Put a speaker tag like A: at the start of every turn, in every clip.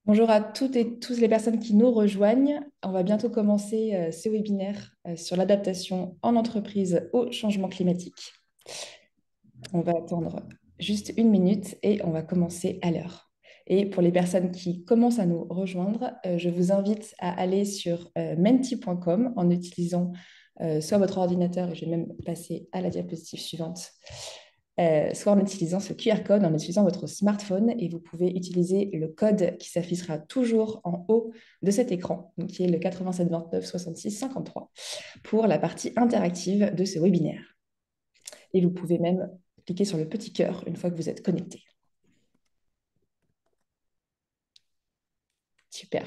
A: Bonjour à toutes et tous les personnes qui nous rejoignent. On va bientôt commencer ce webinaire sur l'adaptation en entreprise au changement climatique. On va attendre juste une minute et on va commencer à l'heure. Et pour les personnes qui commencent à nous rejoindre, je vous invite à aller sur menti.com en utilisant soit votre ordinateur, et je vais même passer à la diapositive suivante, soit en utilisant ce QR code, en utilisant votre smartphone, et vous pouvez utiliser le code qui s'affichera toujours en haut de cet écran, donc qui est le 87 29 66 53, pour la partie interactive de ce webinaire. Et vous pouvez même cliquer sur le petit cœur une fois que vous êtes connecté. Super.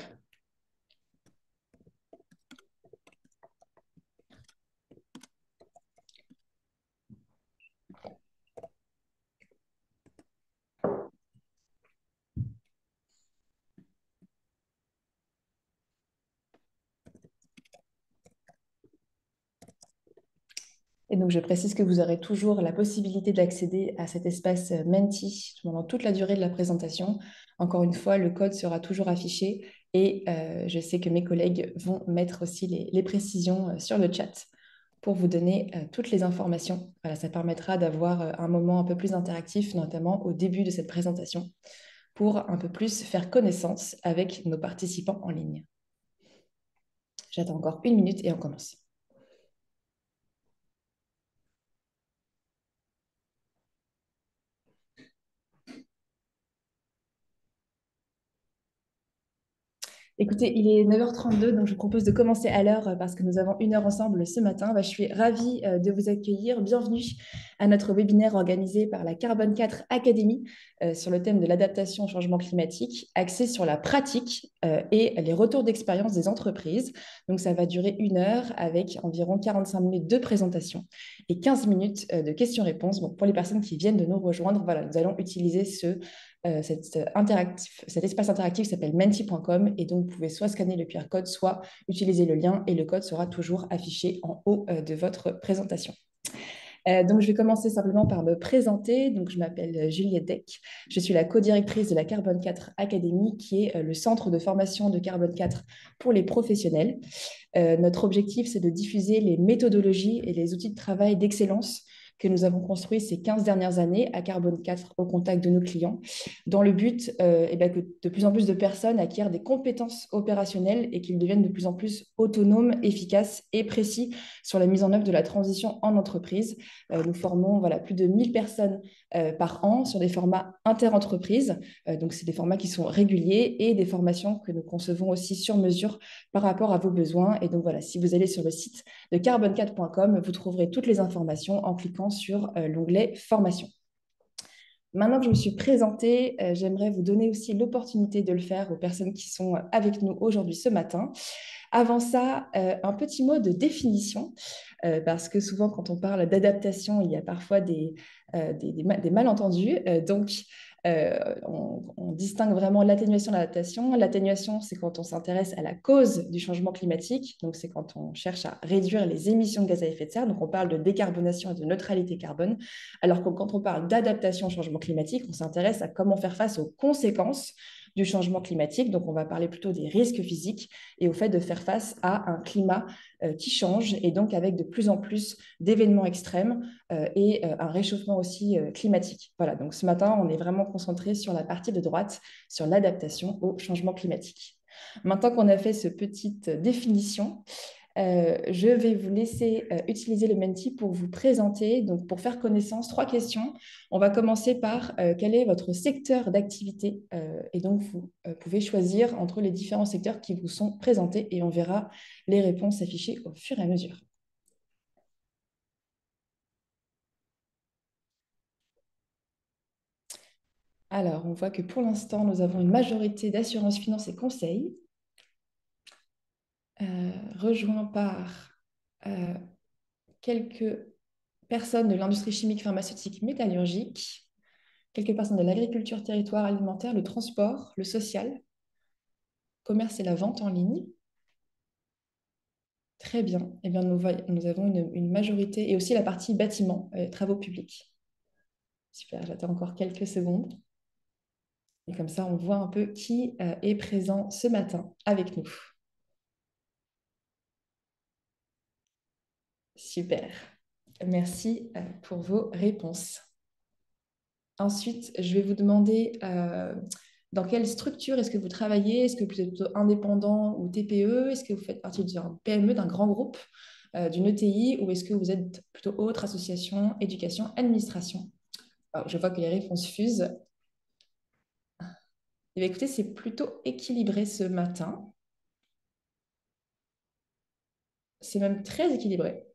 A: Et donc, je précise que vous aurez toujours la possibilité d'accéder à cet espace Menti pendant toute la durée de la présentation. Encore une fois, le code sera toujours affiché et je sais que mes collègues vont mettre aussi les précisions sur le chat pour vous donner toutes les informations. Voilà, ça permettra d'avoir un moment un peu plus interactif, notamment au début de cette présentation, pour un peu plus faire connaissance avec nos participants en ligne. J'attends encore une minute et on commence. Écoutez, il est 9h32, donc je vous propose de commencer à l'heure parce que nous avons une heure ensemble ce matin. Je suis ravie de vous accueillir. Bienvenue à notre webinaire organisé par la Carbone 4 Academy sur le thème de l'adaptation au changement climatique, axé sur la pratique et les retours d'expérience des entreprises. Donc ça va durer une heure avec environ 45 minutes de présentation et 15 minutes de questions-réponses. Donc pour les personnes qui viennent de nous rejoindre, voilà, nous allons utiliser cet espace interactif qui s'appelle menti.com, et donc vous pouvez soit scanner le QR code, soit utiliser le lien et le code sera toujours affiché en haut de votre présentation. Donc, je vais commencer simplement par me présenter. Donc, je m'appelle Juliette Deck. Je suis la co-directrice de la Carbone 4 Academy, qui est le centre de formation de Carbone 4 pour les professionnels. Notre objectif, c'est de diffuser les méthodologies et les outils de travail d'excellence que nous avons construits ces 15 dernières années à Carbone 4 au contact de nos clients, dans le but que de plus en plus de personnes acquièrent des compétences opérationnelles et qu'ils deviennent de plus en plus autonomes, efficaces et précis sur la mise en œuvre de la transition en entreprise. Nous formons plus de 1000 personnes par an sur des formats interentreprises. Donc, c'est des formats qui sont réguliers et des formations que nous concevons aussi sur mesure par rapport à vos besoins. Et donc voilà, si vous allez sur le site de carbone4.com, vous trouverez toutes les informations en cliquant sur l'onglet formation. Maintenant que je me suis présentée, j'aimerais vous donner aussi l'opportunité de le faire aux personnes qui sont avec nous aujourd'hui ce matin. Avant ça, un petit mot de définition, parce que souvent quand on parle d'adaptation, il y a parfois des malentendus. On distingue vraiment l'atténuation de l'adaptation. L'atténuation, c'est quand on s'intéresse à la cause du changement climatique, donc c'est quand on cherche à réduire les émissions de gaz à effet de serre, donc on parle de décarbonation et de neutralité carbone, alors que quand on parle d'adaptation au changement climatique, on s'intéresse à comment faire face aux conséquences du changement climatique, donc on va parler plutôt des risques physiques et au fait de faire face à un climat qui change et donc avec de plus en plus d'événements extrêmes et un réchauffement aussi climatique. Voilà, donc ce matin, on est vraiment concentré sur la partie de droite, sur l'adaptation au changement climatique. Maintenant qu'on a fait cette petite définition, je vais vous laisser utiliser le Menti pour vous présenter, donc pour faire connaissance, trois questions. On va commencer par quel est votre secteur d'activité et donc vous pouvez choisir entre les différents secteurs qui vous sont présentés et on verra les réponses s'afficher au fur et à mesure. Alors, on voit que pour l'instant, nous avons une majorité d'assurance, finance et conseil, rejoint par euh, quelques personnes de l'industrie chimique, pharmaceutique, métallurgique, quelques personnes de l'agriculture, territoire, alimentaire, le transport, le social, commerce et la vente en ligne. Très bien. Eh bien, nous avons une majorité et aussi la partie bâtiment, travaux publics. Super, j'attends encore quelques secondes. Et comme ça, on voit un peu qui est présent ce matin avec nous. Super. Merci pour vos réponses. Ensuite, je vais vous demander dans quelle structure est-ce que vous travaillez? Est-ce que vous êtes plutôt indépendant ou TPE? Est-ce que vous faites partie d'un PME, d'un grand groupe, d'une ETI, ou est-ce que vous êtes plutôt autre association, éducation, administration? Alors, je vois que les réponses fusent. Eh bien, écoutez, c'est plutôt équilibré ce matin. C'est même très équilibré.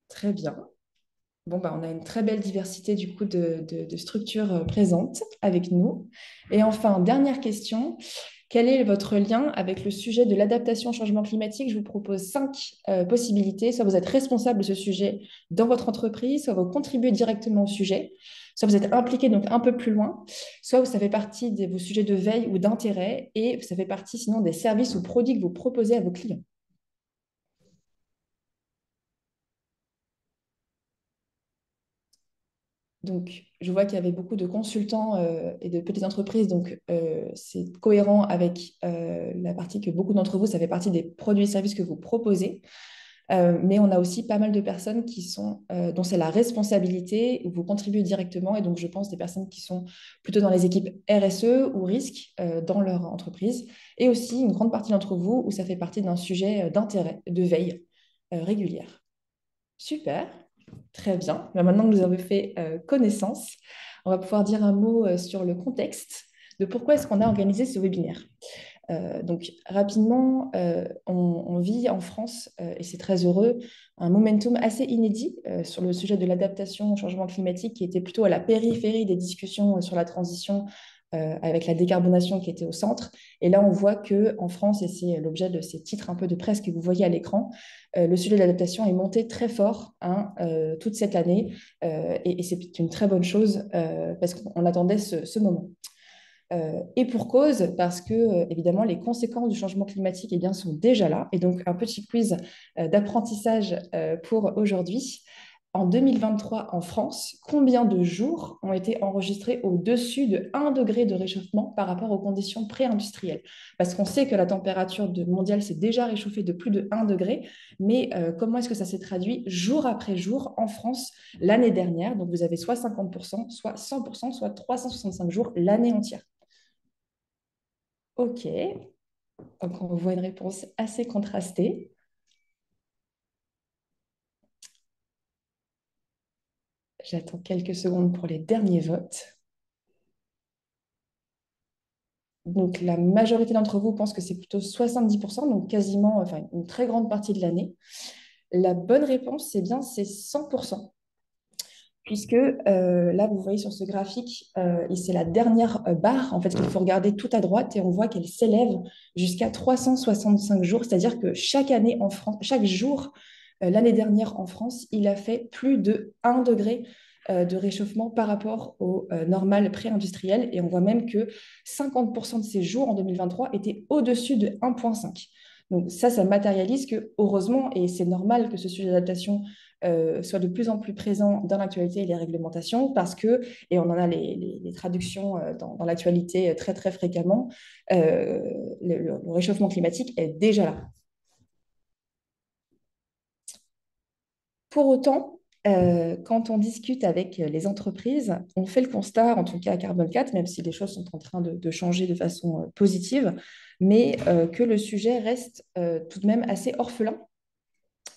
A: Très bien. Bon, bah, on a une très belle diversité du coup de structures présentes avec nous. Et enfin, dernière question, quel est votre lien avec le sujet de l'adaptation au changement climatique? Je vous propose cinq possibilités. Soit vous êtes responsable de ce sujet dans votre entreprise, soit vous contribuez directement au sujet, soit vous êtes impliqué donc un peu plus loin, soit vous savez partie de vos sujets de veille ou d'intérêt, et ça fait partie sinon des services ou produits que vous proposez à vos clients. Donc, je vois qu'il y avait beaucoup de consultants et de petites entreprises, donc c'est cohérent avec la partie que beaucoup d'entre vous, ça fait partie des produits et services que vous proposez. Mais on a aussi pas mal de personnes dont c'est la responsabilité, où vous contribuez directement, et donc je pense des personnes qui sont plutôt dans les équipes RSE ou risque dans leur entreprise, et aussi une grande partie d'entre vous où ça fait partie d'un sujet d'intérêt, de veille régulière. Super, très bien. Ben, maintenant que nous avons fait connaissance, on va pouvoir dire un mot sur le contexte de pourquoi est-ce qu'on a organisé ce webinaire. Donc rapidement, on vit en France, et c'est très heureux, un momentum assez inédit sur le sujet de l'adaptation au changement climatique qui était plutôt à la périphérie des discussions sur la transition avec la décarbonation qui était au centre. Et là, on voit qu'en France, et c'est l'objet de ces titres un peu de presse que vous voyez à l'écran, le sujet de l'adaptation est monté très fort hein, toute cette année et c'est une très bonne chose parce qu'on attendait ce moment. Et pour cause, parce que évidemment les conséquences du changement climatique eh bien, sont déjà là. Et donc un petit quiz d'apprentissage pour aujourd'hui. En 2023, en France, combien de jours ont été enregistrés au-dessus de 1 degré de réchauffement par rapport aux conditions pré-industrielles? Parce qu'on sait que la température mondiale s'est déjà réchauffée de plus de 1 degré, mais comment est-ce que ça s'est traduit jour après jour en France l'année dernière? Donc vous avez soit 50%, soit 100%, soit 365 jours l'année entière. Ok, donc on voit une réponse assez contrastée. J'attends quelques secondes pour les derniers votes. Donc la majorité d'entre vous pense que c'est plutôt 70%, donc quasiment, enfin une très grande partie de l'année. La bonne réponse, c'est 100%, puisque là, vous voyez sur ce graphique, et c'est la dernière barre, en fait, qu'il faut regarder tout à droite, et on voit qu'elle s'élève jusqu'à 365 jours, c'est-à-dire que chaque année en France, chaque jour, l'année dernière en France, il a fait plus de 1 degré de réchauffement par rapport au normal pré-industriel, et on voit même que 50% de ces jours en 2023 étaient au-dessus de 1,5. Donc ça matérialise que, heureusement, et c'est normal que ce sujet d'adaptation soit de plus en plus présent dans l'actualité et les réglementations parce que, et on en a les traductions dans l'actualité très très fréquemment, euh, le réchauffement climatique est déjà là. Pour autant, quand on discute avec les entreprises, on fait le constat, en tout cas à Carbone 4, même si les choses sont en train de changer de façon positive, mais que le sujet reste tout de même assez orphelin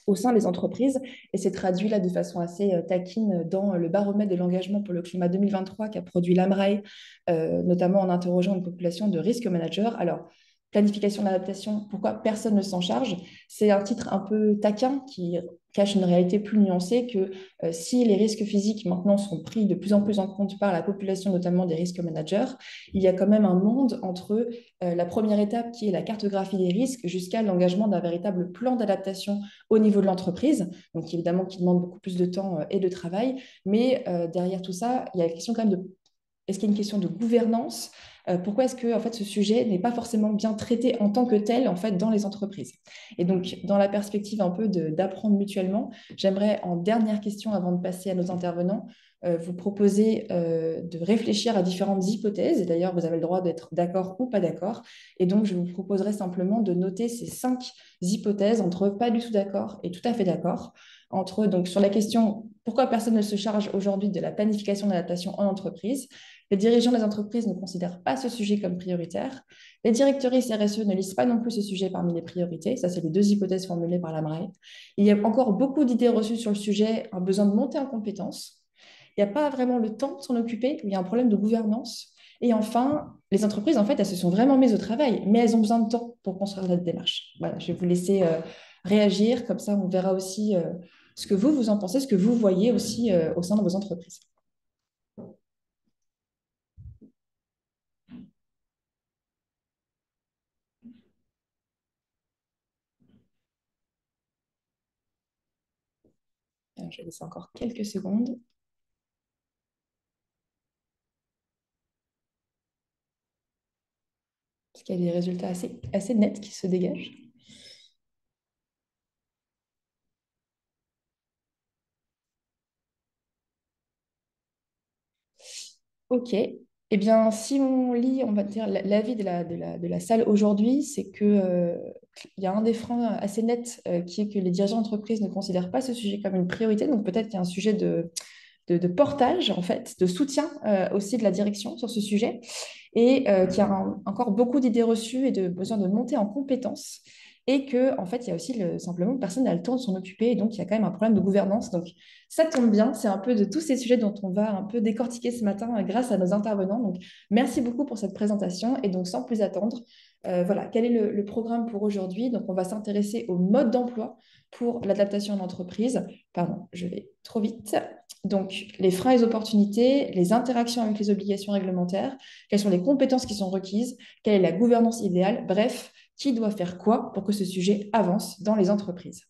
A: au sein des entreprises. Et c'est traduit là de façon assez taquine dans le baromètre de l'engagement pour le climat 2023 qu'a produit l'AMRAE, notamment en interrogeant une population de risk managers. Alors, planification d'adaptation, pourquoi personne ne s'en charge? C'est un titre un peu taquin qui cache une réalité plus nuancée que si les risques physiques maintenant sont pris de plus en plus en compte par la population, notamment des risques managers, il y a quand même un monde entre la première étape qui est la cartographie des risques jusqu'à l'engagement d'un véritable plan d'adaptation au niveau de l'entreprise, donc évidemment qui demande beaucoup plus de temps et de travail, mais derrière tout ça, il y a la question quand même de est-ce qu'il y a une question de gouvernance pourquoi est-ce que en fait, ce sujet n'est pas forcément bien traité en tant que tel en fait, dans les entreprises. Et donc, dans la perspective un peu d'apprendre mutuellement, j'aimerais, en dernière question avant de passer à nos intervenants, vous proposer de réfléchir à différentes hypothèses. Et d'ailleurs, vous avez le droit d'être d'accord ou pas d'accord. Et donc, je vous proposerai simplement de noter ces 5 hypothèses entre pas du tout d'accord et tout à fait d'accord. Entre, donc, sur la question pourquoi personne ne se charge aujourd'hui de la planification d'adaptation en entreprise. Les dirigeants des entreprises ne considèrent pas ce sujet comme prioritaire. Les directrices RSE ne lisent pas non plus ce sujet parmi les priorités. Ça, c'est les 2 hypothèses formulées par la MRAE. Il y a encore beaucoup d'idées reçues sur le sujet, un besoin de monter en compétences. Il n'y a pas vraiment le temps de s'en occuper, il y a un problème de gouvernance. Et enfin, les entreprises, en fait, elles se sont vraiment mises au travail, mais elles ont besoin de temps pour construire notre démarche. Voilà, je vais vous laisser réagir, comme ça on verra aussi ce que vous en pensez, ce que vous voyez aussi au sein de vos entreprises. Alors, je vais laisser encore quelques secondes, parce qu'il y a des résultats assez nets qui se dégagent. Ok. Eh bien, si on lit, on va dire, l'avis de la salle aujourd'hui, c'est que, il y a un des freins assez nets qui est que les dirigeants d'entreprise ne considèrent pas ce sujet comme une priorité. Donc, peut-être qu'il y a un sujet de portage, en fait, de soutien aussi de la direction sur ce sujet et qui a encore beaucoup d'idées reçues et de besoin de monter en compétences. Et que, en fait, il y a aussi simplement personne n'a le temps de s'en occuper. Et donc, il y a quand même un problème de gouvernance. Donc, ça tombe bien. C'est un peu de tous ces sujets dont on va un peu décortiquer ce matin grâce à nos intervenants. Donc, merci beaucoup pour cette présentation. Et donc, sans plus attendre, voilà, quel est le programme pour aujourd'hui? Donc, on va s'intéresser au mode d'emploi pour l'adaptation en entreprise. Pardon, je vais trop vite. Donc, les freins et les opportunités, les interactions avec les obligations réglementaires, quelles sont les compétences qui sont requises, quelle est la gouvernance idéale, bref, qui doit faire quoi pour que ce sujet avance dans les entreprises.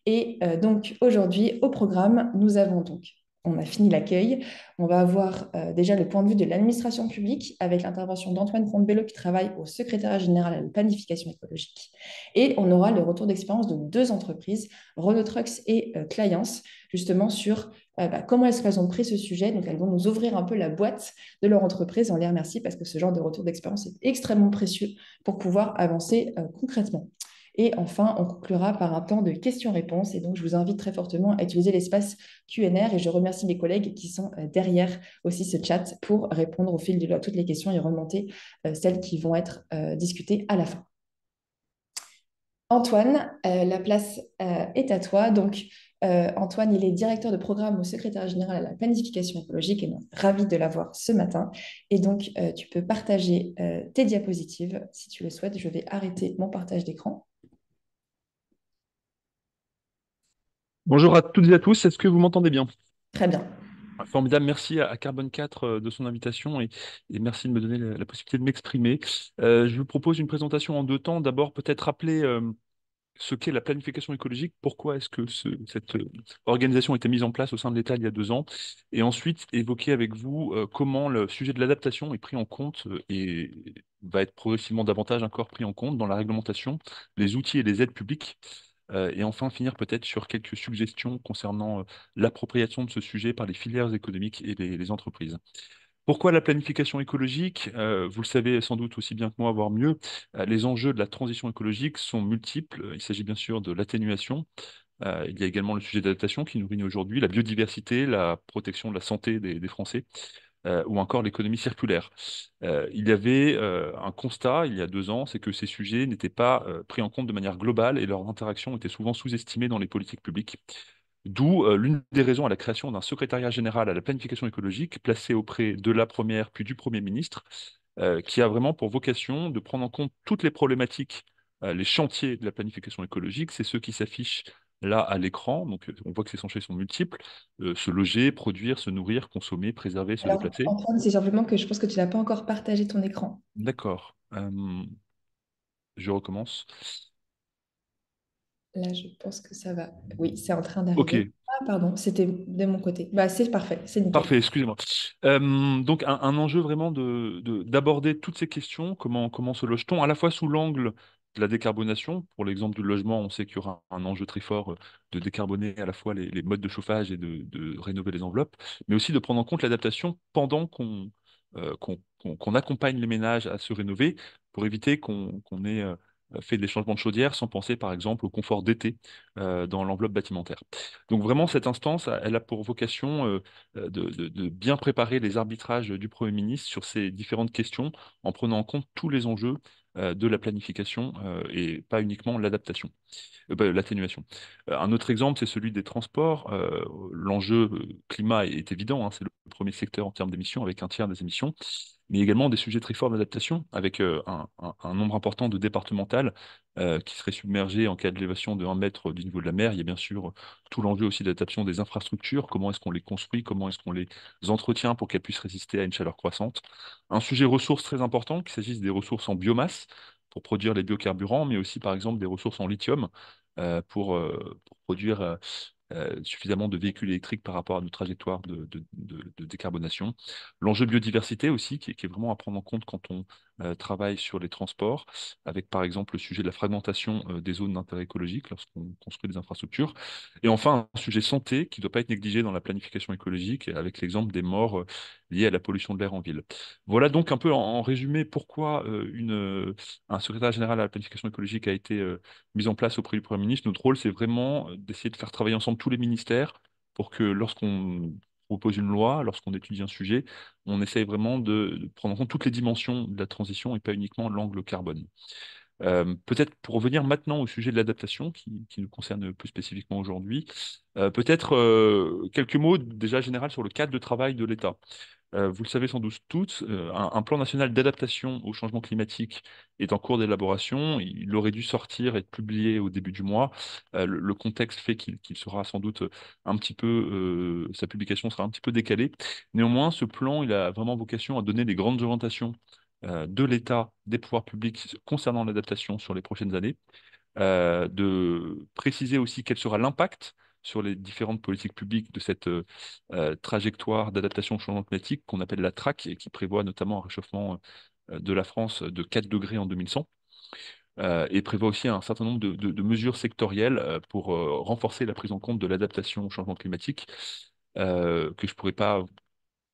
A: Et donc aujourd'hui, au programme, nous avons donc, on a fini l'accueil, on va avoir déjà le point de vue de l'administration publique avec l'intervention d'Antoine Comte-Bello qui travaille au secrétariat général à la planification écologique. Et on aura le retour d'expérience de 2 entreprises, Renault Trucks et Clients, justement sur comment est-ce qu'elles ont pris ce sujet. Donc elles vont nous ouvrir un peu la boîte de leur entreprise. On les remercie parce que ce genre de retour d'expérience est extrêmement précieux pour pouvoir avancer concrètement. Et enfin, on conclura par un temps de questions-réponses. Et donc, je vous invite très fortement à utiliser l'espace Q&R. Et je remercie mes collègues qui sont derrière aussi ce chat pour répondre au fil de toutes les questions et remonter celles qui vont être discutées à la fin. Antoine, la place est à toi. Donc, Antoine, il est directeur de programme au secrétaire général à la planification écologique et donc ravi de l'avoir ce matin. Et donc, tu peux partager tes diapositives si tu le souhaites. Je vais arrêter mon partage d'écran.
B: Bonjour à toutes et à tous, est-ce que vous m'entendez bien?
A: Très bien.
B: Formidable, merci à Carbone 4 de son invitation et merci de me donner la possibilité de m'exprimer. Je vous propose une présentation en 2 temps. D'abord, peut-être rappeler ce qu'est la planification écologique, pourquoi est-ce que cette organisation a été mise en place au sein de l'État il y a 2 ans, et ensuite évoquer avec vous comment le sujet de l'adaptation est pris en compte et va être progressivement davantage encore pris en compte dans la réglementation, les outils et les aides publiques. Et enfin, finir peut-être sur quelques suggestions concernant l'appropriation de ce sujet par les filières économiques et les entreprises. Pourquoi la planification écologique? Vous le savez sans doute aussi bien que moi, voire mieux, les enjeux de la transition écologique sont multiples. Il s'agit bien sûr de l'atténuation. Il y a également le sujet d'adaptation qui nous réunit aujourd'hui, la biodiversité, la protection de la santé des Français, ou encore l'économie circulaire. Il y avait un constat il y a 2 ans, c'est que ces sujets n'étaient pas pris en compte de manière globale et leurs interactions étaient souvent sous-estimées dans les politiques publiques. D'où l'une des raisons à la création d'un secrétariat général à la planification écologique placé auprès de la première puis du Premier ministre, qui a vraiment pour vocation de prendre en compte toutes les problématiques, les chantiers de la planification écologique. C'est ceux qui s'affichent là à l'écran. Donc on voit que ces chantiers sont multiples. Se loger, produire, se nourrir, consommer, préserver, se
A: Alors,
B: déplacer.
A: Antoine, c'est simplement que je pense que tu n'as pas encore partagé ton écran.
B: D'accord. Je recommence.
A: Là, je pense que ça va. Oui, c'est en train
B: Ok.
A: d'arriver. Ah, pardon, c'était de mon côté. Bah, c'est parfait, c'est nickel.
B: Parfait, excusez-moi. Donc un enjeu vraiment d'aborder toutes ces questions, comment se loge-t-on, à la fois sous l'angle de la décarbonation. Pour l'exemple du logement, on sait qu'il y aura un enjeu très fort de décarboner à la fois les modes de chauffage et de rénover les enveloppes, mais aussi de prendre en compte l'adaptation pendant qu'on accompagne les ménages à se rénover pour éviter qu'on ait fait des changements de chaudière sans penser par exemple au confort d'été dans l'enveloppe bâtimentaire. Donc vraiment, cette instance, elle a pour vocation de bien préparer les arbitrages du Premier ministre sur ces différentes questions en prenant en compte tous les enjeux de la planification et pas uniquement l'atténuation. Un autre exemple, c'est celui des transports. L'enjeu climat est évident, hein, c'est le premier secteur en termes d'émissions, avec un tiers des émissions, mais également des sujets très forts d'adaptation, avec un nombre important de départementales qui seraient submergées en cas d'élévation de 1 mètre du niveau de la mer. Il y a bien sûr tout l'enjeu aussi d'adaptation des infrastructures, comment est-ce qu'on les construit, comment est-ce qu'on les entretient pour qu'elles puissent résister à une chaleur croissante. Un sujet ressources très important, qu'il s'agisse des ressources en biomasse, pour produire les biocarburants, mais aussi par exemple des ressources en lithium pour produire suffisamment de véhicules électriques par rapport à nos trajectoires de décarbonation. L'enjeu biodiversité aussi, qui est vraiment à prendre en compte quand on travaille sur les transports, avec par exemple le sujet de la fragmentation des zones d'intérêt écologique lorsqu'on construit des infrastructures. Et enfin, un sujet santé qui ne doit pas être négligé dans la planification écologique, avec l'exemple des morts liées à la pollution de l'air en ville. Voilà donc un peu en résumé pourquoi un secrétaire général à la planification écologique a été mise en place auprès du Premier ministre. Notre rôle, c'est vraiment d'essayer de faire travailler ensemble tous les ministères pour que lorsqu'on propose une loi, lorsqu'on étudie un sujet, on essaye vraiment de prendre en compte toutes les dimensions de la transition et pas uniquement l'angle carbone. Peut-être pour revenir maintenant au sujet de l'adaptation qui nous concerne plus spécifiquement aujourd'hui, peut-être quelques mots déjà général sur le cadre de travail de l'État. Vous le savez sans doute toutes, un plan national d'adaptation au changement climatique est en cours d'élaboration. Il aurait dû sortir, être publié au début du mois. Le contexte fait qu'il sera sans doute un petit peu, sa publication sera un petit peu décalée. Néanmoins, ce plan, il a vraiment vocation à donner les grandes orientations de l'État, des pouvoirs publics concernant l'adaptation sur les prochaines années, de préciser aussi quel sera l'impact sur les différentes politiques publiques de cette trajectoire d'adaptation au changement climatique qu'on appelle la TRAC et qui prévoit notamment un réchauffement de la France de 4 degrés en 2100 et prévoit aussi un certain nombre de mesures sectorielles pour renforcer la prise en compte de l'adaptation au changement climatique que je ne pourrais pas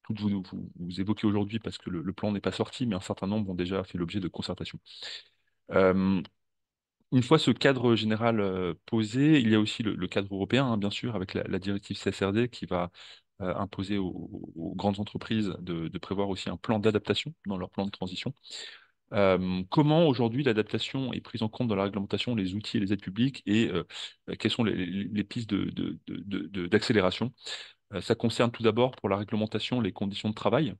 B: toutes vous évoquer aujourd'hui parce que le plan n'est pas sorti, mais un certain nombre ont déjà fait l'objet de concertations. Euh, Une fois ce cadre général posé, il y a aussi le cadre européen, hein, bien sûr, avec la directive CSRD qui va imposer aux grandes entreprises de prévoir aussi un plan d'adaptation dans leur plan de transition. Comment aujourd'hui l'adaptation est prise en compte dans la réglementation, les outils et les aides publiques et quelles sont les pistes d'accélération? Ça concerne tout d'abord pour la réglementation les conditions de travail.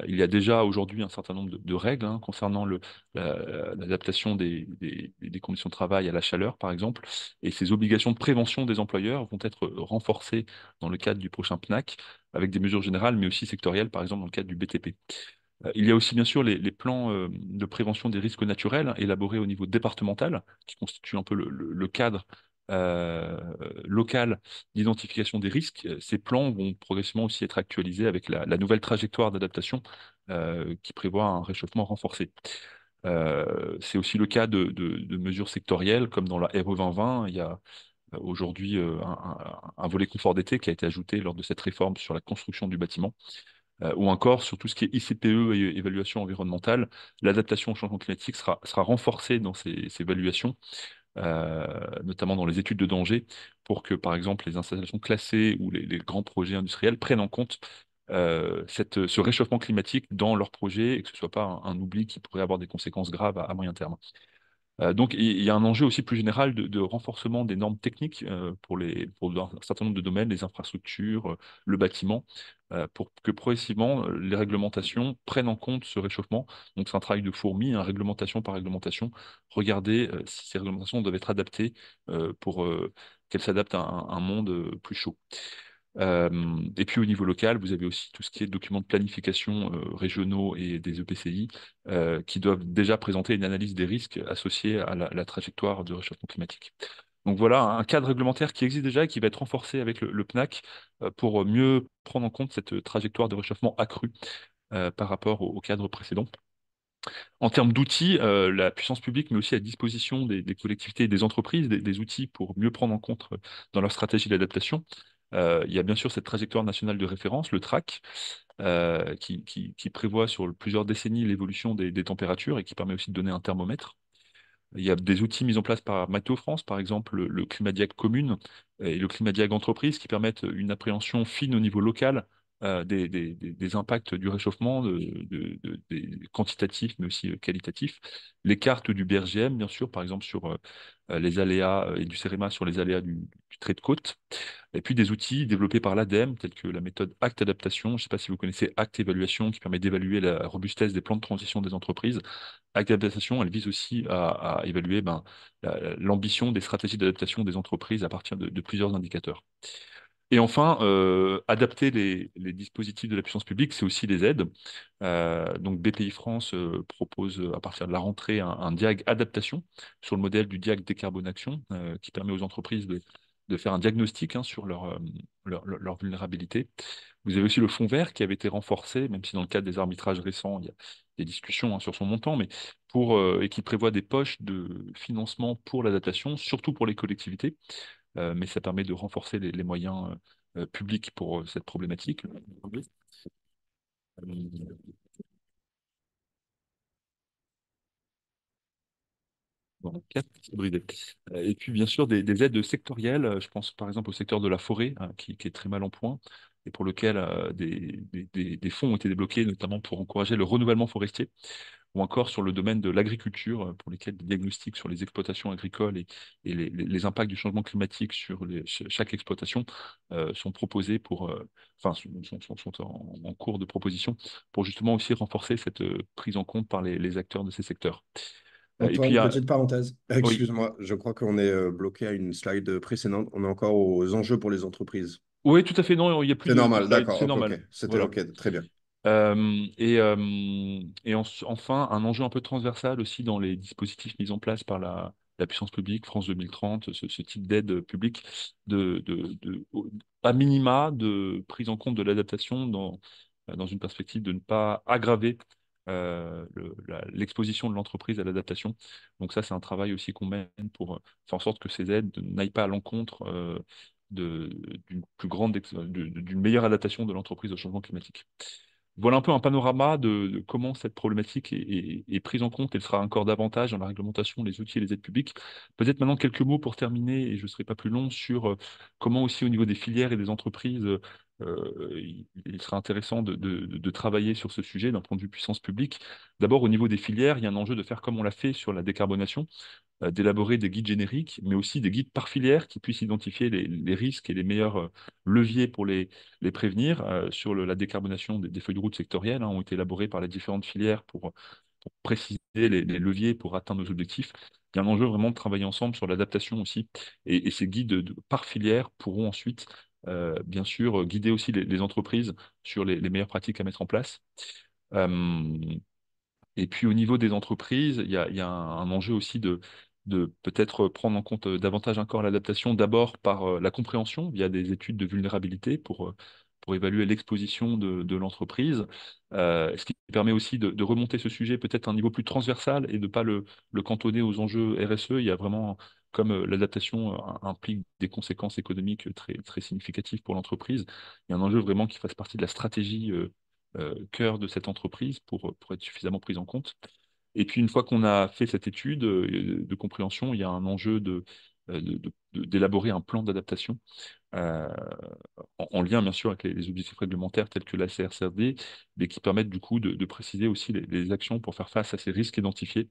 B: Il y a déjà aujourd'hui un certain nombre de règles hein, concernant l'adaptation des conditions de travail à la chaleur, par exemple, et ces obligations de prévention des employeurs vont être renforcées dans le cadre du prochain PNAC, avec des mesures générales, mais aussi sectorielles, par exemple dans le cadre du BTP. Il y a aussi bien sûr les plans de prévention des risques naturels hein, élaborés au niveau départemental, qui constituent un peu le cadre euh, local d'identification des risques. Ces plans vont progressivement aussi être actualisés avec la nouvelle trajectoire d'adaptation qui prévoit un réchauffement renforcé. C'est aussi le cas de mesures sectorielles, comme dans la RE 2020, il y a aujourd'hui un volet confort d'été qui a été ajouté lors de cette réforme sur la construction du bâtiment ou encore sur tout ce qui est ICPE et évaluation environnementale, l'adaptation au changement climatique sera renforcée dans ces évaluations, notamment dans les études de danger, pour que, par exemple, les installations classées ou les grands projets industriels prennent en compte ce réchauffement climatique dans leurs projets et que ce ne soit pas un oubli qui pourrait avoir des conséquences graves à moyen terme. Donc, il y a un enjeu aussi plus général de renforcement des normes techniques pour un certain nombre de domaines, les infrastructures, le bâtiment, pour que progressivement les réglementations prennent en compte ce réchauffement. Donc, c'est un travail de fourmi, hein, réglementation par réglementation. Regarder si ces réglementations doivent être adaptées pour qu'elles s'adaptent à un monde plus chaud. Et puis au niveau local, vous avez aussi tout ce qui est documents de planification régionaux et des EPCI qui doivent déjà présenter une analyse des risques associés à la trajectoire de réchauffement climatique. Donc voilà un cadre réglementaire qui existe déjà et qui va être renforcé avec le PNAC pour mieux prendre en compte cette trajectoire de réchauffement accrue par rapport au cadre précédent. En termes d'outils, la puissance publique met aussi à disposition des collectivités et des entreprises des outils pour mieux prendre en compte dans leur stratégie d'adaptation. Il y a bien sûr cette trajectoire nationale de référence, le TRAC, qui prévoit sur plusieurs décennies l'évolution des températures et qui permet aussi de donner un thermomètre. Il y a des outils mis en place par Météo France, par exemple le Climadiac commune et le Climadiac entreprise, qui permettent une appréhension fine au niveau local des impacts du réchauffement, des quantitatifs mais aussi qualitatifs. Les cartes du BRGM, bien sûr, par exemple sur les aléas et du CEREMA sur les aléas du trait de côte. Et puis des outils développés par l'ADEME, tels que la méthode ACT Adaptation. Je ne sais pas si vous connaissez ACT Évaluation, qui permet d'évaluer la robustesse des plans de transition des entreprises. ACT Adaptation, elle vise aussi à évaluer l'ambition des stratégies d'adaptation des entreprises à partir de plusieurs indicateurs. Et enfin, adapter les dispositifs de la puissance publique, c'est aussi les aides. Donc BPI France propose à partir de la rentrée un diag adaptation sur le modèle du diag décarbonation qui permet aux entreprises de faire un diagnostic sur leur vulnérabilité. Vous avez aussi le fonds vert qui avait été renforcé, même si dans le cadre des arbitrages récents, il y a des discussions sur son montant, mais et qui prévoit des poches de financement pour l'adaptation, surtout pour les collectivités, mais ça permet de renforcer les moyens publics pour cette problématique. Bon, quatre, c'est bridé. Et puis, bien sûr, des aides sectorielles. Je pense par exemple au secteur de la forêt, qui est très mal en point, et pour lequel des fonds ont été débloqués, notamment pour encourager le renouvellement forestier, ou encore sur le domaine de l'agriculture, pour lesquels des diagnostics sur les exploitations agricoles et les impacts du changement climatique sur chaque exploitation sont proposés enfin, sont en cours de proposition pour justement aussi renforcer cette prise en compte par les acteurs de ces secteurs. Et puis, il y
C: Antoine,
B: a,
C: petite parenthèse.
B: oui,
C: Excuse-moi, je crois qu'on est bloqué à une slide précédente. On est encore aux enjeux pour les entreprises.
B: oui, tout à fait, non, il n'y a plus
C: C'est
B: de
C: normal,
B: slide,
C: d'accord,
B: c'est
C: ok,
B: normal.
C: ok. C'était
B: Voilà.
C: ok, très bien.
B: Enfin, un enjeu un peu transversal aussi dans les dispositifs mis en place par la puissance publique, France 2030, ce type d'aide publique, à minima, de prise en compte de l'adaptation dans une perspective de ne pas aggraver l'exposition de l'entreprise à l'adaptation. Donc ça, c'est un travail aussi qu'on mène pour faire en sorte que ces aides n'aillent pas à l'encontre de- d'une meilleure adaptation de l'entreprise au changement climatique. Voilà un peu un panorama de comment cette problématique est prise en compte. Elle sera encore davantage dans la réglementation, les outils et les aides publiques. Peut-être maintenant quelques mots pour terminer, et je ne serai pas plus long, sur comment aussi au niveau des filières et des entreprises, il sera intéressant de travailler sur ce sujet d'un point de vue puissance publique. D'abord, au niveau des filières, il y a un enjeu de faire comme on l'a fait sur la décarbonation, d'élaborer des guides génériques, mais aussi des guides par filière qui puissent identifier les risques et les meilleurs leviers pour les prévenir. Sur la décarbonation des feuilles de route sectorielles ont été élaborées par les différentes filières pour préciser les leviers pour atteindre nos objectifs. Il y a un enjeu vraiment de travailler ensemble sur l'adaptation aussi. Et ces guides par filière pourront ensuite, bien sûr, guider aussi les entreprises sur les meilleures pratiques à mettre en place. Euh, et puis au niveau des entreprises, il y a un enjeu aussi de peut-être prendre en compte davantage encore l'adaptation, d'abord par la compréhension via des études de vulnérabilité pour évaluer l'exposition de l'entreprise, ce qui permet aussi de remonter ce sujet peut-être à un niveau plus transversal et de ne pas le cantonner aux enjeux RSE. Il y a vraiment, comme l'adaptation implique des conséquences économiques très, très significatives pour l'entreprise, il y a un enjeu vraiment qui fasse partie de la stratégie cœur de cette entreprise pour être suffisamment prise en compte. Et puis, une fois qu'on a fait cette étude de compréhension, il y a un enjeu d'élaborer un plan d'adaptation euh, en lien, bien sûr, avec les objectifs réglementaires tels que la CRCRD, mais qui permettent du coup de préciser aussi les actions pour faire face à ces risques identifiés.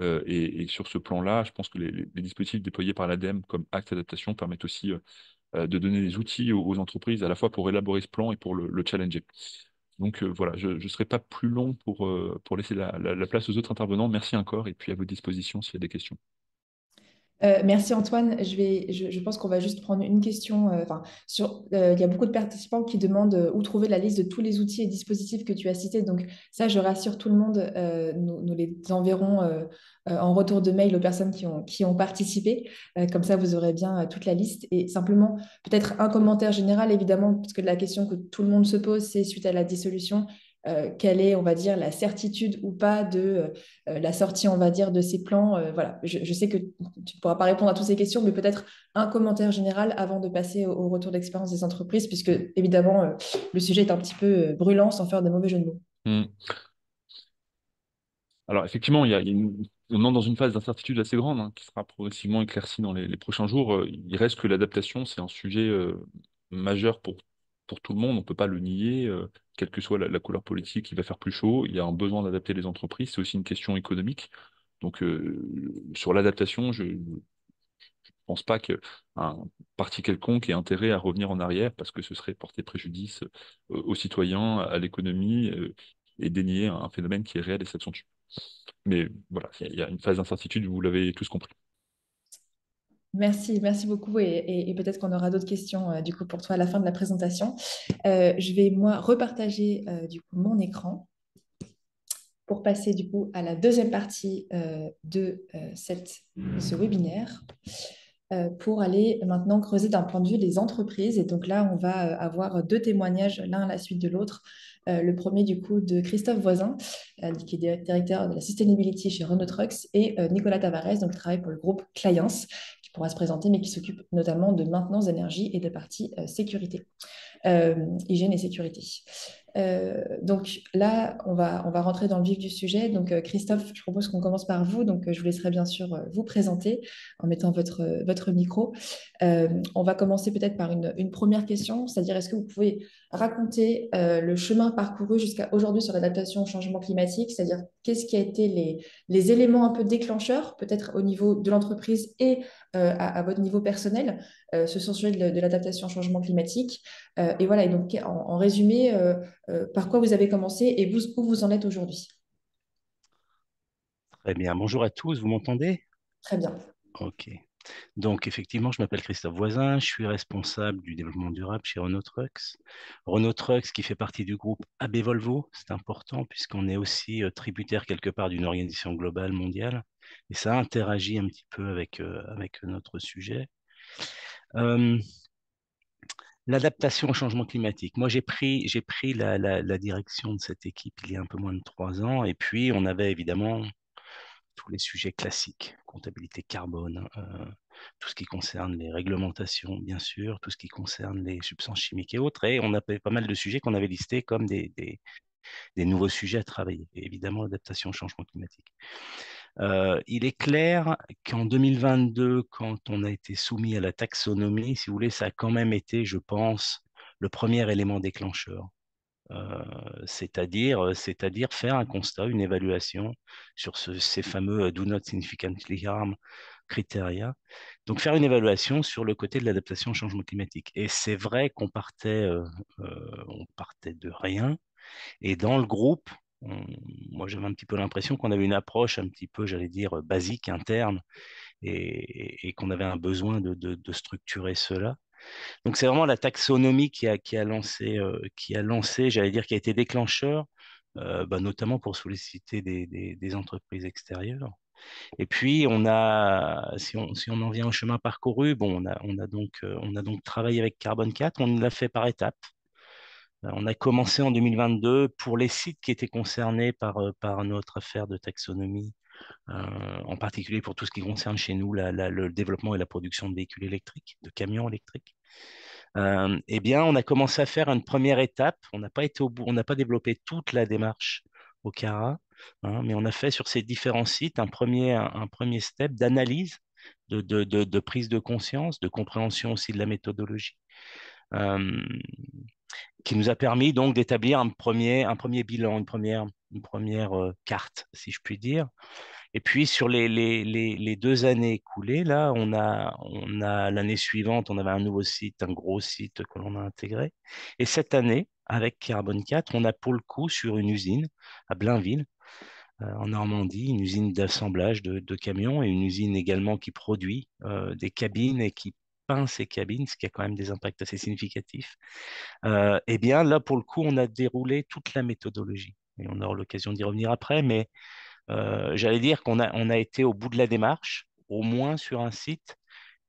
B: Et sur ce plan-là, je pense que les dispositifs déployés par l'ADEME comme acte d'adaptation permettent aussi de donner des outils aux entreprises à la fois pour élaborer ce plan et pour le challenger. Donc voilà, je ne serai pas plus long pour laisser la place aux autres intervenants. Merci encore et puis à votre disposition s'il y a des questions.
A: Merci Antoine. Je pense qu'on va juste prendre une question. Il y a beaucoup de participants qui demandent où trouver la liste de tous les outils et dispositifs que tu as cités. Donc ça, je rassure tout le monde. Nous les enverrons en retour de mail aux personnes qui ont participé. Comme ça, vous aurez bien toute la liste. Et simplement, peut-être un commentaire général, évidemment, parce que la question que tout le monde se pose, c'est suite à la dissolution. Quelle est, on va dire, la certitude ou pas de la sortie, on va dire, de ces plans. Voilà, je sais que tu ne pourras pas répondre à toutes ces questions, mais peut-être un commentaire général avant de passer au retour d'expérience des entreprises, puisque évidemment, le sujet est un petit peu brûlant sans faire de mauvais jeu de mots.
B: Hmm. Alors effectivement, on entre dans une phase d'incertitude assez grande, hein, qui sera progressivement éclaircie dans les prochains jours. Il reste que l'adaptation, c'est un sujet majeur pour tout le monde. On ne peut pas le nier, quelle que soit la couleur politique. Il va faire plus chaud. Il y a un besoin d'adapter les entreprises. C'est aussi une question économique. Donc sur l'adaptation, je ne pense pas qu'un parti quelconque ait intérêt à revenir en arrière parce que ce serait porter préjudice aux citoyens, à l'économie, et dénier un phénomène qui est réel et s'accentue. Mais voilà, il y a une phase d'incertitude, vous l'avez tous compris.
A: Merci beaucoup et peut-être qu'on aura d'autres questions du coup pour toi à la fin de la présentation. Je vais moi repartager du coup mon écran pour passer du coup à la deuxième partie de ce webinaire. Pour aller maintenant creuser d'un point de vue des entreprises. Et donc là, on va avoir deux témoignages l'un à la suite de l'autre. Le premier, du coup, de Christophe Voisin, qui est directeur de la Sustainability chez Renault Trucks, et Nicolas Tavares, donc, qui travaille pour le groupe Clients, qui pourra se présenter, mais qui s'occupe notamment de maintenance d'énergie et de partie sécurité, hygiène et sécurité. Donc là, on va rentrer dans le vif du sujet. Donc Christophe, je propose qu'on commence par vous. Donc je vous laisserai bien sûr vous présenter en mettant votre micro. On va commencer peut-être par une première question, c'est-à-dire est-ce que vous pouvez raconter le chemin parcouru jusqu'à aujourd'hui sur l'adaptation au changement climatique, c'est-à-dire qu'est-ce qui a été les éléments un peu déclencheurs, peut-être au niveau de l'entreprise et à votre niveau personnel, sur ce sujet de l'adaptation au changement climatique. Et voilà, et donc en résumé, par quoi vous avez commencé et où vous en êtes aujourd'hui.
D: Très bien. Bonjour à tous, vous m'entendez?
A: Très bien.
D: Ok. Donc, effectivement, je m'appelle Christophe Voisin, je suis responsable du développement durable chez Renault Trucks. Renault Trucks qui fait partie du groupe AB Volvo, c'est important puisqu'on est aussi tributaire quelque part d'une organisation globale mondiale. Et ça interagit un petit peu avec notre sujet. Euh, L'adaptation au changement climatique. Moi, j'ai pris la direction de cette équipe il y a un peu moins de 3 ans. Et puis, on avait évidemment tous les sujets classiques, comptabilité carbone, tout ce qui concerne les réglementations, bien sûr, tout ce qui concerne les substances chimiques et autres. Et on avait pas mal de sujets qu'on avait listés comme des nouveaux sujets à travailler. Et évidemment, l'adaptation au changement climatique. Il est clair qu'en 2022, quand on a été soumis à la taxonomie, si vous voulez, ça a quand même été, je pense, le premier élément déclencheur. C'est-à-dire faire un constat, une évaluation sur ces fameux Do Not Significantly Harm criteria. Donc faire une évaluation sur le côté de l'adaptation au changement climatique. Et c'est vrai on partait de rien. Et dans le groupe, moi j'avais un petit peu l'impression qu'on avait une approche un petit peu, j'allais dire, basique, interne, et qu'on avait un besoin de structurer cela. Donc c'est vraiment la taxonomie qui a lancé, j'allais dire, qui a été déclencheur, notamment pour solliciter des entreprises extérieures. Et puis si on en vient au chemin parcouru, bon, on a donc travaillé avec Carbone 4, on l'a fait par étapes. On a commencé en 2022 pour les sites qui étaient concernés par notre affaire de taxonomie, en particulier pour tout ce qui concerne chez nous le développement et la production de véhicules électriques, de camions électriques. Eh bien, on a commencé à faire une première étape. On n'a pas été au bout, on n'a pas développé toute la démarche au CARA, hein, mais on a fait sur ces différents sites un premier step d'analyse, de prise de conscience, de compréhension aussi de la méthodologie, euh, qui nous a permis donc d'établir un premier bilan, une première carte, si je puis dire. Et puis sur les 2 années écoulées, là, on a l'année suivante, on avait un nouveau site, un gros site que l'on a intégré. Et cette année, avec Carbone 4, on a pour le coup sur une usine à Blainville, en Normandie, une usine d'assemblage de camions et une usine également qui produit des cabines et qui peint ces cabines, ce qui a quand même des impacts assez significatifs. Eh bien, là, pour le coup, on a déroulé toute la méthodologie. Et on aura l'occasion d'y revenir après, mais j'allais dire on a été au bout de la démarche, au moins sur un site,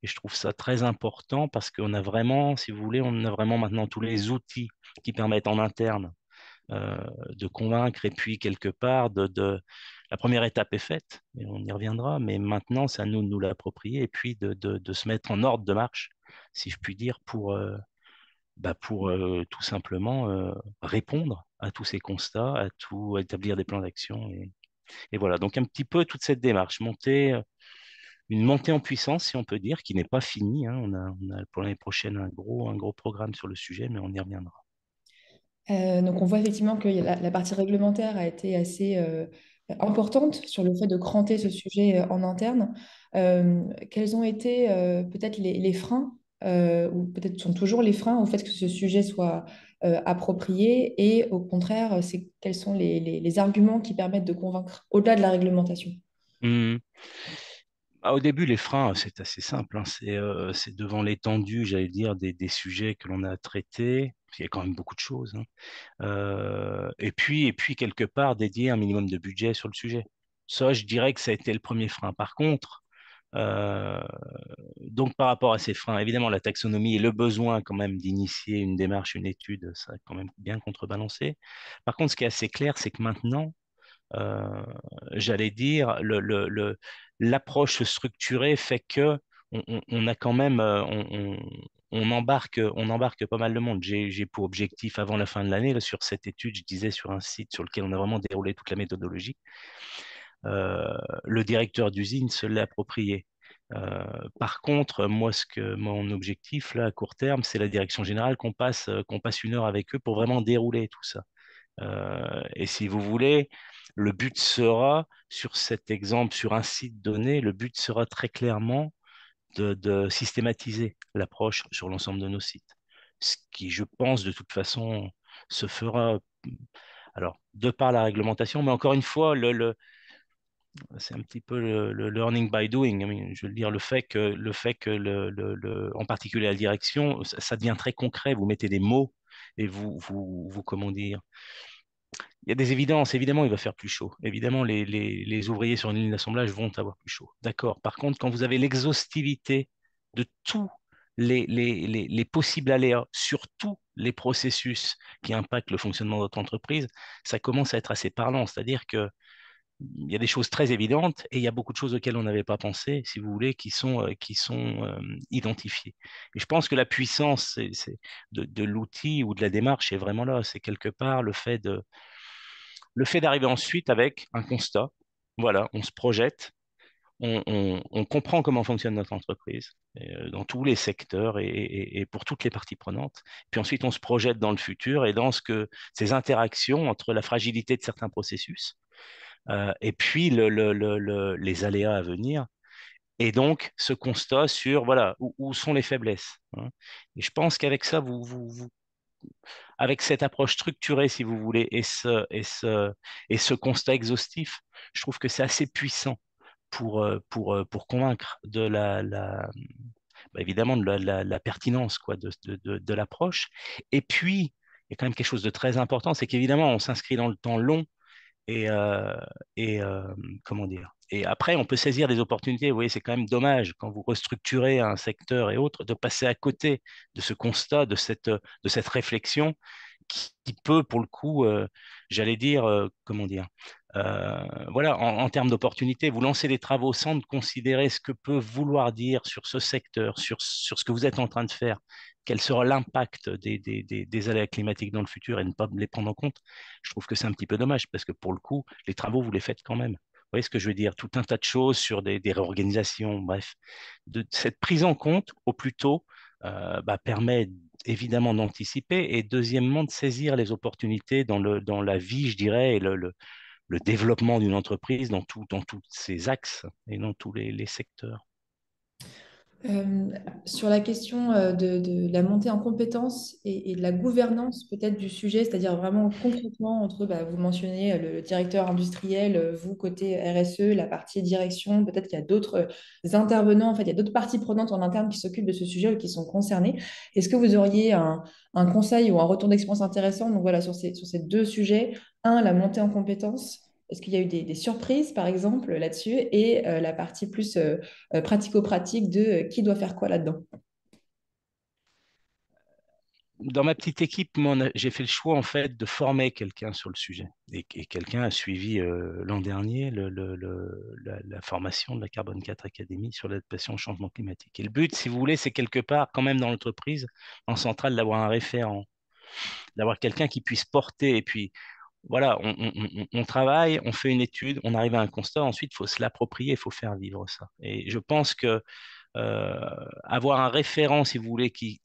D: et je trouve ça très important parce qu'on a vraiment, si vous voulez, on a vraiment maintenant tous les outils qui permettent en interne euh, de convaincre, et puis quelque part, la première étape est faite, et on y reviendra, mais maintenant, c'est à nous de nous l'approprier, et puis de se mettre en ordre de marche, si je puis dire, pour tout simplement répondre à tous ces constats, à établir des plans d'action. Et voilà, donc un petit peu toute cette démarche, une montée en puissance, si on peut dire, qui n'est pas finie, hein. On a pour l'année prochaine un gros programme sur le sujet, mais on y reviendra.
A: Donc on voit effectivement que la partie réglementaire a été assez importante sur le fait de cranter ce sujet en interne. Quels ont été peut-être les freins, ou peut-être sont toujours les freins au fait que ce sujet soit approprié, et au contraire, quels sont les arguments qui permettent de convaincre au-delà de la réglementation?
D: Hum. Au début, les freins, c'est assez simple, hein. C'est devant l'étendue, j'allais dire, des sujets que l'on a traités. Il y a quand même beaucoup de choses, hein. Et puis, quelque part, dédier un minimum de budget sur le sujet. Ça, je dirais que ça a été le premier frein. Par contre, euh, donc par rapport à ces freins, évidemment, la taxonomie et le besoin quand même d'initier une démarche, une étude, ça a quand même bien contrebalancé. Par contre, ce qui est assez clair, c'est que maintenant, euh, j'allais dire, l'approche structurée fait que on a quand même, on embarque pas mal de monde. J'ai pour objectif, avant la fin de l'année, là, sur cette étude, je disais sur un site sur lequel on a vraiment déroulé toute la méthodologie, le directeur d'usine se l'est approprié. Par contre, moi, mon objectif, là, à court terme, c'est la direction générale qu'on passe une heure avec eux pour vraiment dérouler tout ça. Et si vous voulez, le but sera, sur cet exemple, sur un site donné, le but sera très clairement de systématiser l'approche sur l'ensemble de nos sites. Ce qui, je pense, de toute façon, se fera, alors, de par la réglementation, mais encore une fois, c'est un petit peu le learning by doing. I mean, je veux dire, le fait que en particulier la direction, ça devient très concret. Vous mettez des mots et comment dire, il y a des évidences. Évidemment, il va faire plus chaud. Évidemment, les ouvriers sur une ligne d'assemblage vont avoir plus chaud. D'accord. Par contre, quand vous avez l'exhaustivité de tous les possibles aléas sur tous les processus qui impactent le fonctionnement de votre entreprise, ça commence à être assez parlant. C'est-à-dire que il y a des choses très évidentes et il y a beaucoup de choses auxquelles on n'avait pas pensé, si vous voulez, qui sont identifiées. Et je pense que la puissance de l'outil ou de la démarche est vraiment là. C'est quelque part le fait d'arriver ensuite avec un constat. Voilà, on se projette, on comprend comment fonctionne notre entreprise dans tous les secteurs et pour toutes les parties prenantes. Puis ensuite, on se projette dans le futur et dans ces interactions entre la fragilité de certains processus et puis les aléas à venir. Et donc, ce constat sur voilà, où sont les faiblesses, hein. Et je pense qu'avec ça, avec cette approche structurée, si vous voulez, et ce constat exhaustif, je trouve que c'est assez puissant pour convaincre bah, évidemment, la pertinence quoi, de l'approche. Et puis, il y a quand même quelque chose de très important, c'est qu'évidemment, on s'inscrit dans le temps long et, euh, et comment dire. Et après, on peut saisir des opportunités. Vous voyez, c'est quand même dommage quand vous restructurez un secteur et autres de passer à côté de ce constat, de cette réflexion qui peut, pour le coup, j'allais dire, comment dire, voilà, en termes d'opportunités, vous lancez des travaux sans considérer ce que peut vouloir dire sur ce secteur, sur ce que vous êtes en train de faire, quel sera l'impact des aléas climatiques dans le futur et ne pas les prendre en compte. Je trouve que c'est un petit peu dommage parce que pour le coup, les travaux, vous les faites quand même. Vous voyez ce que je veux dire? Tout un tas de choses sur des réorganisations, bref. Cette prise en compte au plus tôt bah, permet évidemment d'anticiper et deuxièmement de saisir les opportunités dans la vie, je dirais, et le développement d'une entreprise dans tous ses axes et dans tous les secteurs.
A: Euh, sur la question de la montée en compétences et de la gouvernance peut-être du sujet, c'est-à-dire vraiment concrètement entre, bah, vous mentionnez le directeur industriel, vous côté RSE, la partie direction, peut-être qu'il y a d'autres intervenants, en fait, il y a d'autres parties prenantes en interne qui s'occupent de ce sujet ou qui sont concernées. Est-ce que vous auriez un conseil ou un retour d'expérience intéressant? Donc voilà, sur ces deux sujets, un, la montée en compétences. Est-ce qu'il y a eu des surprises, par exemple, là-dessus? Et la partie plus pratico-pratique de qui doit faire quoi là-dedans.
D: Dans ma petite équipe, moi, j'ai fait le choix en fait de former quelqu'un sur le sujet. Et quelqu'un a suivi l'an dernier la formation de la Carbone 4 Academy sur l'adaptation au changement climatique. Et le but, si vous voulez, c'est quelque part quand même dans l'entreprise, en centrale, d'avoir un référent, d'avoir quelqu'un qui puisse porter. Et puis voilà, on travaille, on fait une étude, on arrive à un constat, ensuite il faut se l'approprier, il faut faire vivre ça. Et je pense que euh, avoir un référent, si vous voulez, qui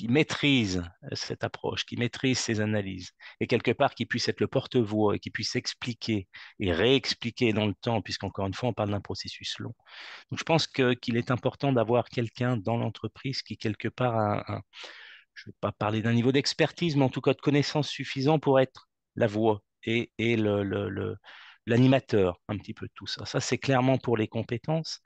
D: maîtrise cette approche, qui maîtrise ces analyses, et quelque part qui puisse être le porte-voix et qui puisse expliquer et réexpliquer dans le temps, puisqu'encore une fois, on parle d'un processus long. Donc, je pense qu'il est important d'avoir quelqu'un dans l'entreprise qui, quelque part, je ne vais pas parler d'un niveau d'expertise, mais en tout cas de connaissance suffisant pour être la voix et l'animateur un petit peu de tout ça. Ça, c'est clairement pour les compétences.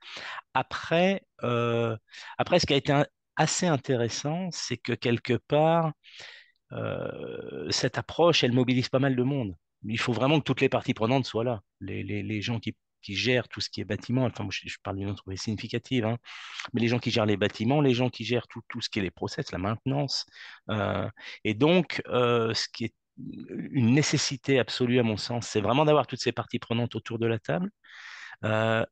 D: Après, ce qui a été assez intéressant, c'est que quelque part, cette approche, elle mobilise pas mal de monde. Il faut vraiment que toutes les parties prenantes soient là. Les gens qui gèrent tout ce qui est bâtiment, enfin, moi, je parle d'une entreprise significative, hein, mais les gens qui gèrent les bâtiments, les gens qui gèrent tout ce qui est les process, la maintenance. euh, et donc, ce qui est une nécessité absolue à mon sens, c'est vraiment d'avoir toutes ces parties prenantes autour de la table.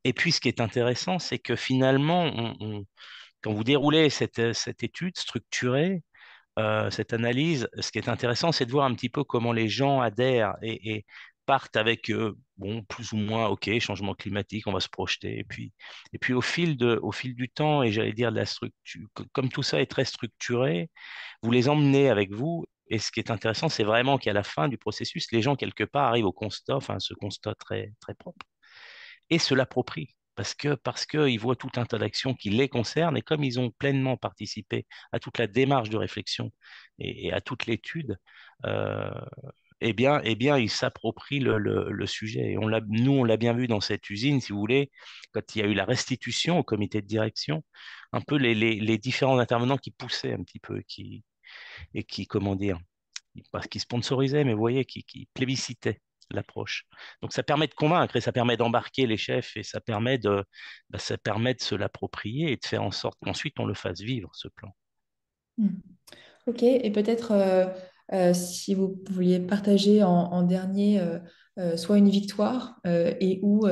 D: Et puis, ce qui est intéressant, c'est que finalement, quand vous déroulez cette étude structurée, cette analyse, ce qui est intéressant, c'est de voir un petit peu comment les gens adhèrent et partent avec, bon, plus ou moins, OK, changement climatique, on va se projeter. Et puis au fil du temps, et j'allais dire de la structure, comme tout ça est très structuré, vous les emmenez avec vous. Et ce qui est intéressant, c'est vraiment qu'à la fin du processus, les gens, quelque part, arrivent au constat, enfin, ce constat très, très propre et se l'approprient. Parce que ils voient tout un tas d'actions qui les concernent et comme ils ont pleinement participé à toute la démarche de réflexion et à toute l'étude, euh, eh bien, ils s'approprient le sujet. Et nous, on l'a bien vu dans cette usine, si vous voulez, quand il y a eu la restitution au comité de direction, un peu les différents intervenants qui poussaient un petit peu, et qui, comment dire, pas qui sponsorisaient, mais vous voyez, qui plébiscitaient l'approche. Donc ça permet de convaincre et ça permet d'embarquer les chefs et ça permet de se l'approprier et de faire en sorte qu'ensuite on le fasse vivre, ce plan.
A: Hmm. Ok, et peut-être si vous vouliez partager en dernier soit une victoire et ou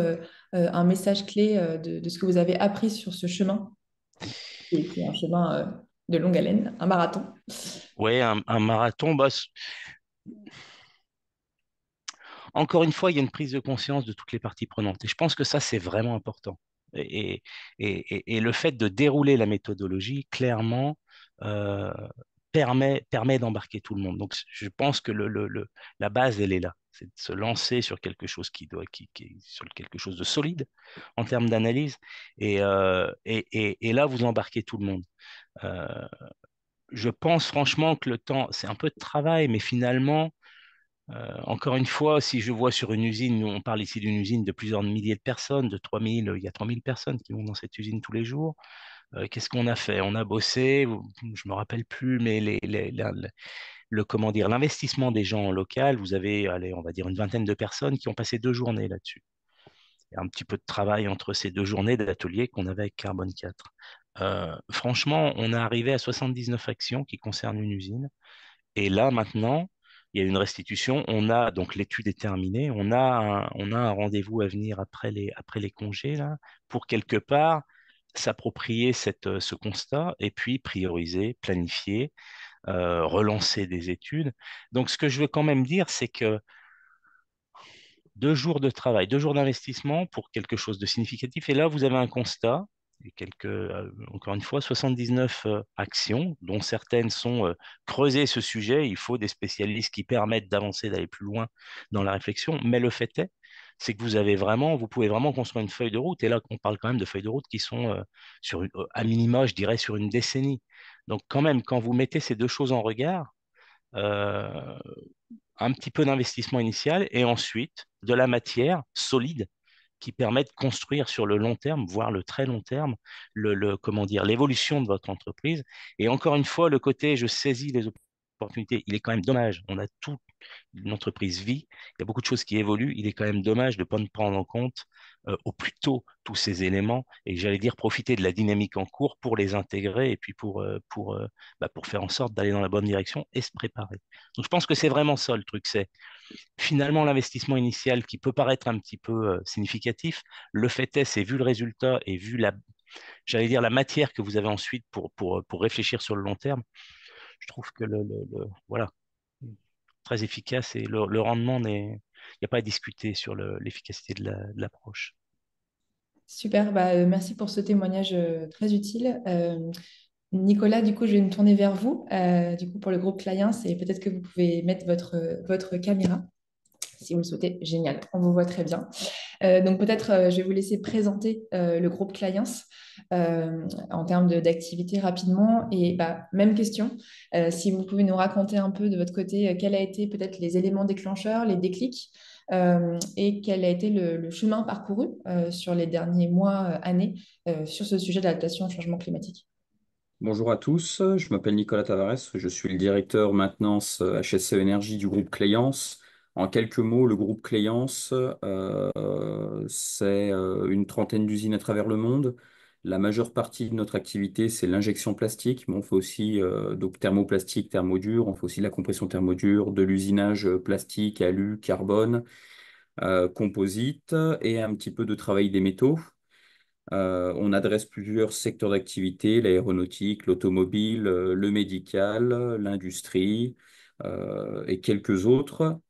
A: un message clé de ce que vous avez appris sur ce chemin, qui est un chemin de longue haleine, un marathon.
D: Ouais, un marathon, encore une fois, il y a une prise de conscience de toutes les parties prenantes. Et je pense que ça, c'est vraiment important. Et le fait de dérouler la méthodologie, clairement, euh, permet d'embarquer tout le monde. Donc, je pense que la base, elle est là. C'est de se lancer sur quelque chose sur quelque chose de solide en termes d'analyse. Et là, vous embarquez tout le monde. Euh, je pense franchement que le temps, c'est un peu de travail, mais finalement, encore une fois, si je vois sur une usine, on parle ici d'une usine de plusieurs milliers de personnes, de 3000, il y a 3000 personnes qui vont dans cette usine tous les jours. Qu'est-ce qu'on a fait? On a bossé, je me rappelle plus, mais comment dire, l'investissement des gens en local, vous avez, allez, on va dire une vingtaine de personnes qui ont passé 2 journées là-dessus. Il y a un petit peu de travail entre ces 2 journées d'atelier qu'on avait avec Carbone 4. Franchement, on est arrivé à 79 actions qui concernent une usine. Et là, maintenant, il y a une restitution. Donc l'étude est terminée. On a un rendez-vous à venir après les congés, là, pour quelque part s'approprier ce constat et puis prioriser, planifier, relancer des études. Donc, ce que je veux quand même dire, c'est que 2 jours de travail, 2 jours d'investissement pour quelque chose de significatif. Et là, vous avez un constat, et encore une fois, 79 actions, dont certaines sont creuser ce sujet. Il faut des spécialistes qui permettent d'avancer, d'aller plus loin dans la réflexion. Mais le fait est c'est que vous pouvez vraiment construire une feuille de route. Et là, on parle quand même de feuilles de route qui sont à minima, je dirais, sur une décennie. Donc quand même, quand vous mettez ces deux choses en regard, euh, un petit peu d'investissement initial et ensuite de la matière solide qui permet de construire sur le long terme, voire le très long terme, comment dire, l'évolution de votre entreprise. Et encore une fois, le côté je saisis les opportunités, il est quand même dommage. On a tout, une entreprise vit, il y a beaucoup de choses qui évoluent. Il est quand même dommage de ne pas prendre en compte au plus tôt tous ces éléments et j'allais dire profiter de la dynamique en cours pour les intégrer et puis pour faire en sorte d'aller dans la bonne direction et se préparer. Donc je pense que c'est vraiment ça le truc, c'est finalement l'investissement initial qui peut paraître un petit peu significatif. Le fait est, c'est vu le résultat et vu j'allais dire la matière que vous avez ensuite pour réfléchir sur le long terme, je trouve que voilà, très efficace et le rendement il n'y a pas à discuter sur l'efficacité de l'approche.
A: Super, bah, merci pour ce témoignage très utile. Nicolas, du coup, je vais me tourner vers vous. Du coup, pour le groupe Clients, et peut-être que vous pouvez mettre votre caméra. Si vous le souhaitez, génial, on vous voit très bien. Donc peut-être je vais vous laisser présenter le groupe Clients en termes d'activité rapidement. Et bah, même question, si vous pouvez nous raconter un peu de votre côté quels a été peut-être les éléments déclencheurs, les déclics, et quel a été le chemin parcouru sur les derniers mois, années, sur ce sujet de l'adaptation au changement climatique.
E: Bonjour à tous, je m'appelle Nicolas Tavares, je suis le directeur maintenance HSE Énergie du groupe Cléance. En quelques mots, le groupe Cléance, c'est une trentaine d'usines à travers le monde. La majeure partie de notre activité, c'est l'injection plastique, mais on fait aussi donc thermoplastique, thermodure, on fait aussi de la compression thermodure, de l'usinage plastique, alu, carbone, composite et un petit peu de travail des métaux. On adresse plusieurs secteurs d'activité, l'aéronautique, l'automobile, le médical, l'industrie et quelques autres.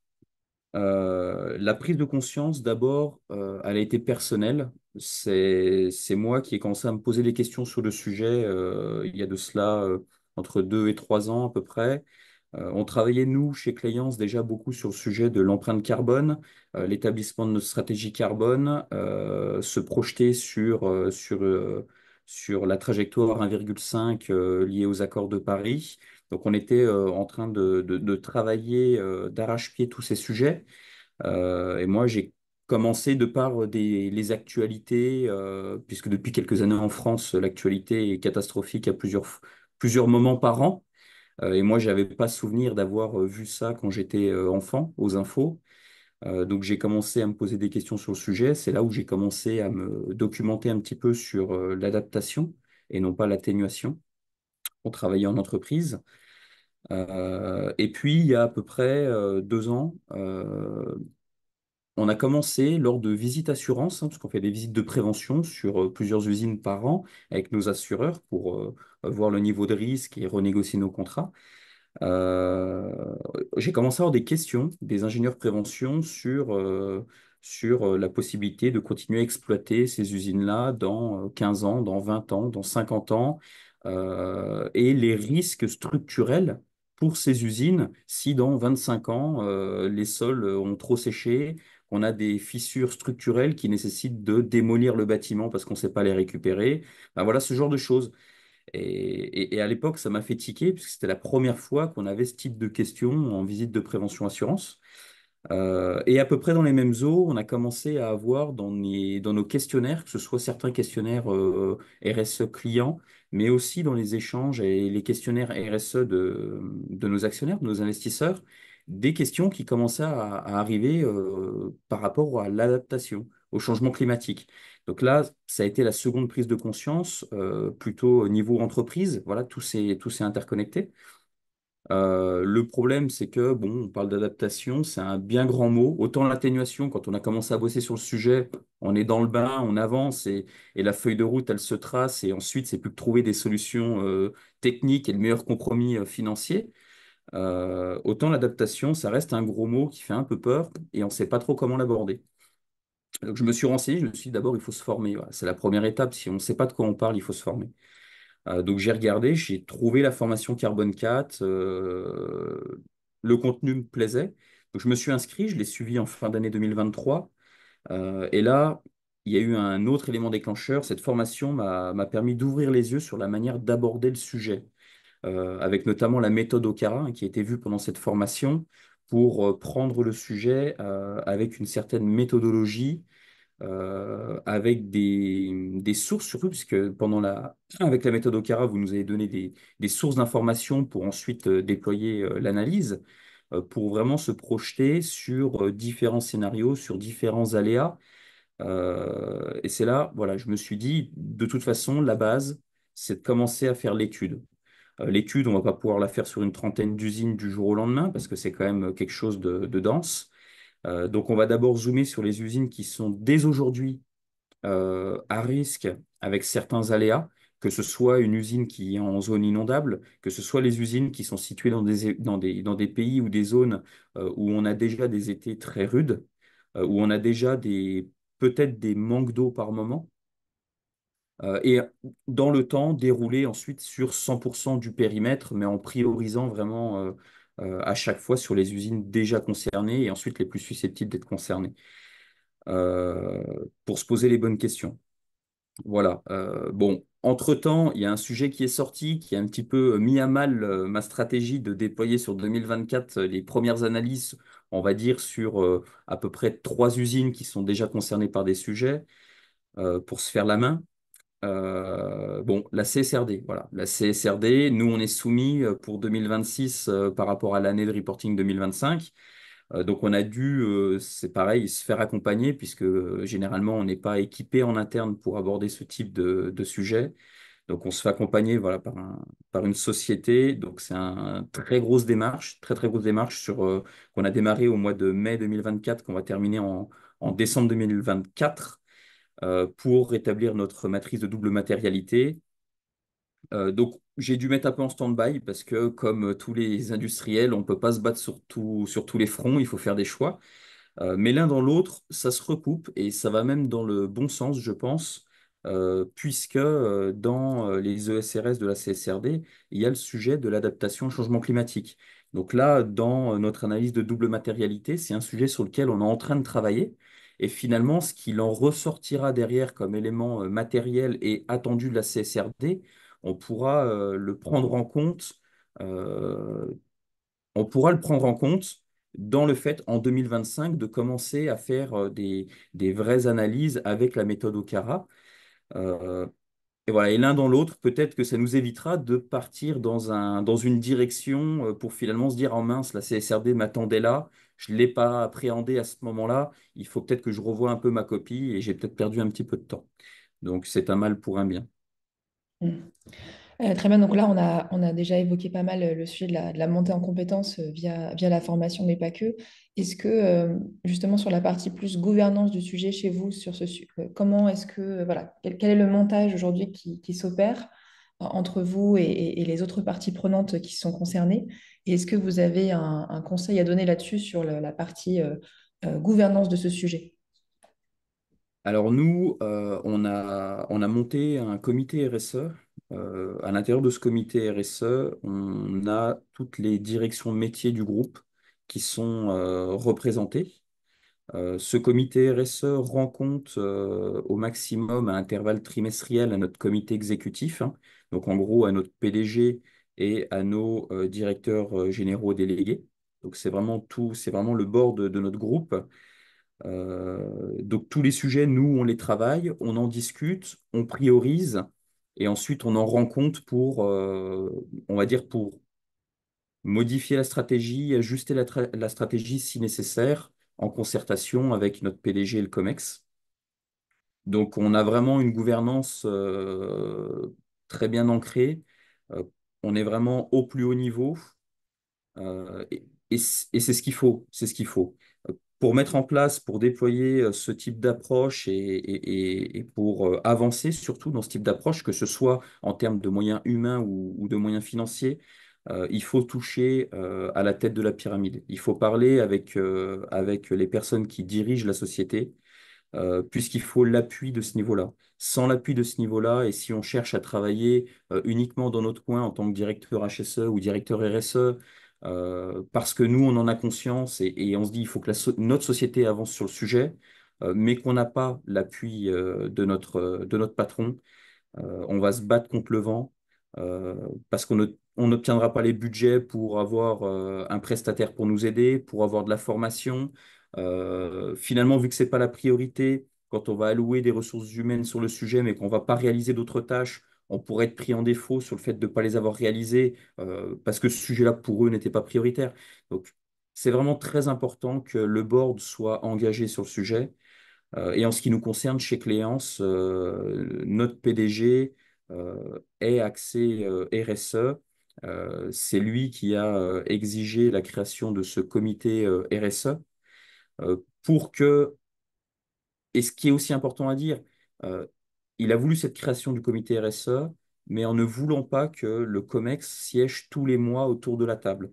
E: La prise de conscience, d'abord, elle a été personnelle. C'est moi qui ai commencé à me poser des questions sur le sujet il y a de cela entre 2 et 3 ans à peu près. On travaillait, nous, chez Cléance, déjà beaucoup sur le sujet de l'empreinte carbone, l'établissement de notre stratégie carbone, se projeter sur la trajectoire 1,5 liée aux accords de Paris. Donc, on était en train de travailler d'arrache-pied tous ces sujets. Et moi, j'ai commencé de par les actualités, puisque depuis quelques années en France, l'actualité est catastrophique à plusieurs moments par an. Et moi, j'avais pas souvenir d'avoir vu ça quand j'étais enfant, aux infos. Donc, j'ai commencé à me poser des questions sur le sujet. C'est là où j'ai commencé à me documenter un petit peu sur l'adaptation et non pas l'atténuation pour travailler en entreprise. Et puis, il y a à peu près 2 ans, on a commencé lors de visites assurances, parce qu'on fait des visites de prévention sur plusieurs usines par an avec nos assureurs pour voir le niveau de risque et renégocier nos contrats. Euh, j'ai commencé à avoir des questions des ingénieurs prévention sur la possibilité de continuer à exploiter ces usines-là dans 15 ans, dans 20 ans, dans 50 ans, et les risques structurels pour ces usines si dans 25 ans, les sols ont trop séché, on a des fissures structurelles qui nécessitent de démolir le bâtiment parce qu'on ne sait pas les récupérer. Ben voilà ce genre de choses. Et à l'époque, ça m'a fait tiquer, puisque c'était la première fois qu'on avait ce type de questions en visite de prévention assurance. Et à peu près dans les mêmes eaux, on a commencé à avoir dans nos questionnaires, que ce soit certains questionnaires RSE clients, mais aussi dans les échanges et les questionnaires RSE de nos actionnaires, de nos investisseurs, des questions qui commençaient à arriver par rapport à l'adaptation, au changement climatique. Donc là, ça a été la seconde prise de conscience, plutôt au niveau entreprise. Voilà, tout s'est interconnecté. Le problème, c'est que, bon, on parle d'adaptation, c'est un bien grand mot. Autant l'atténuation, quand on a commencé à bosser sur le sujet, on est dans le bain, on avance et la feuille de route, elle se trace et ensuite, c'est plus que trouver des solutions techniques et le meilleur compromis financier. Autant l'adaptation, ça reste un gros mot qui fait un peu peur et on ne sait pas trop comment l'aborder. Donc, je me suis renseigné, je me suis dit d'abord, il faut se former. Voilà, c'est la première étape. Si on ne sait pas de quoi on parle, il faut se former. Donc j'ai regardé, j'ai trouvé la formation Carbone 4, le contenu me plaisait. Donc je me suis inscrit, je l'ai suivi en fin d'année 2023. Et là, il y a eu un autre élément déclencheur. Cette formation m'a permis d'ouvrir les yeux sur la manière d'aborder le sujet, avec notamment la méthode Okara, hein, qui a été vue pendant cette formation pour prendre le sujet avec une certaine méthodologie, avec des sources surtout, puisque avec la méthode Okara, vous nous avez donné des sources d'informations pour ensuite déployer l'analyse, pour vraiment se projeter sur différents scénarios, sur différents aléas. Et c'est là, voilà, je me suis dit, de toute façon, la base, c'est de commencer à faire l'étude. L'étude, on va pas pouvoir la faire sur une trentaine d'usines du jour au lendemain, parce que c'est quand même quelque chose de dense. Donc, on va d'abord zoomer sur les usines qui sont dès aujourd'hui à risque avec certains aléas, que ce soit une usine qui est en zone inondable, que ce soit les usines qui sont situées dans des pays ou des zones où on a déjà des étés très rudes, où on a déjà peut-être des manques d'eau par moment, et dans le temps, dérouler ensuite sur 100% du périmètre, mais en priorisant vraiment à chaque fois sur les usines déjà concernées et ensuite les plus susceptibles d'être concernées, euh, pour se poser les bonnes questions. Voilà. Bon, entre-temps, il y a un sujet qui est sorti, qui a un petit peu mis à mal ma stratégie de déployer sur 2024 les premières analyses, on va dire, sur à peu près 3 usines qui sont déjà concernées par des sujets, pour se faire la main. Bon, la CSRD, voilà. La CSRD, nous, on est soumis pour 2026 par rapport à l'année de reporting 2025. Donc on a dû, c'est pareil, se faire accompagner puisque généralement on n'est pas équipé en interne pour aborder ce type de sujet. Donc on se fait accompagner voilà, par une société. Donc c'est une très grosse démarche, très très grosse démarche qu'on a démarré au mois de mai 2024, qu'on va terminer en décembre 2024, pour rétablir notre matrice de double matérialité. Donc, j'ai dû mettre un peu en stand-by parce que, comme tous les industriels, on ne peut pas se battre sur tous les fronts, il faut faire des choix. Mais l'un dans l'autre, ça se recoupe et ça va même dans le bon sens, je pense, puisque dans les ESRS de la CSRD, il y a le sujet de l'adaptation au changement climatique. Donc là, dans notre analyse de double matérialité, c'est un sujet sur lequel on est en train de travailler. Et finalement, ce qu'il en ressortira derrière comme élément matériel et attendu de la CSRD, on pourra le prendre en compte. euh, on pourra le prendre en compte dans le fait, en 2025, de commencer à faire des vraies analyses avec la méthode Okara. Euh, et voilà, et l'un dans l'autre, peut-être que ça nous évitera de partir dans une direction pour finalement se dire, oh mince, la CSRD m'attendait là, je ne l'ai pas appréhendé à ce moment-là, il faut peut-être que je revoie un peu ma copie et j'ai peut-être perdu un petit peu de temps. Donc c'est un mal pour un bien.
A: Mm. Très bien, donc là, on a déjà évoqué pas mal le sujet de la montée en compétences via la formation, mais pas que. Est-ce que, justement, sur la partie plus gouvernance du sujet chez vous, comment est-ce que, voilà, quel est le montage aujourd'hui qui s'opère entre vous et les autres parties prenantes qui sont concernées? Et est-ce que vous avez un conseil à donner là-dessus sur la partie gouvernance de ce sujet?
E: Alors nous, on a monté un comité RSE. À l'intérieur de ce comité RSE, on a toutes les directions métiers du groupe qui sont représentées. Ce comité RSE rend compte au maximum à intervalles trimestriels à notre comité exécutif, hein. Donc en gros à notre PDG et à nos directeurs généraux délégués. Donc c'est vraiment tout, c'est vraiment le board de notre groupe. Donc tous les sujets, nous, on les travaille, on en discute, on priorise et ensuite on en rend compte pour, on va dire, pour modifier la stratégie, ajuster la stratégie si nécessaire, en concertation avec notre PDG et le COMEX. Donc on a vraiment une gouvernance très bien ancrée. Euh, on est vraiment au plus haut niveau. Et c'est ce qu'il faut, c'est ce qu'il faut. Pour mettre en place, pour déployer ce type d'approche et pour avancer surtout dans ce type d'approche, que ce soit en termes de moyens humains ou de moyens financiers, il faut toucher à la tête de la pyramide. Il faut parler avec les personnes qui dirigent la société, puisqu'il faut l'appui de ce niveau-là. Sans l'appui de ce niveau-là, et si on cherche à travailler uniquement dans notre coin en tant que directeur HSE ou directeur RSE, parce que nous, on en a conscience et on se dit il faut que notre société avance sur le sujet, mais qu'on n'a pas l'appui de notre patron, on va se battre contre le vent parce on n'obtiendra pas les budgets pour avoir un prestataire pour nous aider, pour avoir de la formation. Finalement, vu que ce n'est pas la priorité, quand on va allouer des ressources humaines sur le sujet, mais qu'on ne va pas réaliser d'autres tâches, on pourrait être pris en défaut sur le fait de ne pas les avoir réalisées parce que ce sujet-là, pour eux, n'était pas prioritaire. Donc, c'est vraiment très important que le board soit engagé sur le sujet. Et en ce qui nous concerne, chez Cléance, notre PDG est axé RSE. C'est lui qui a exigé la création de ce comité RSE pour que, et ce qui est aussi important à dire, euh, il a voulu cette création du comité RSE, mais en ne voulant pas que le COMEX siège tous les mois autour de la table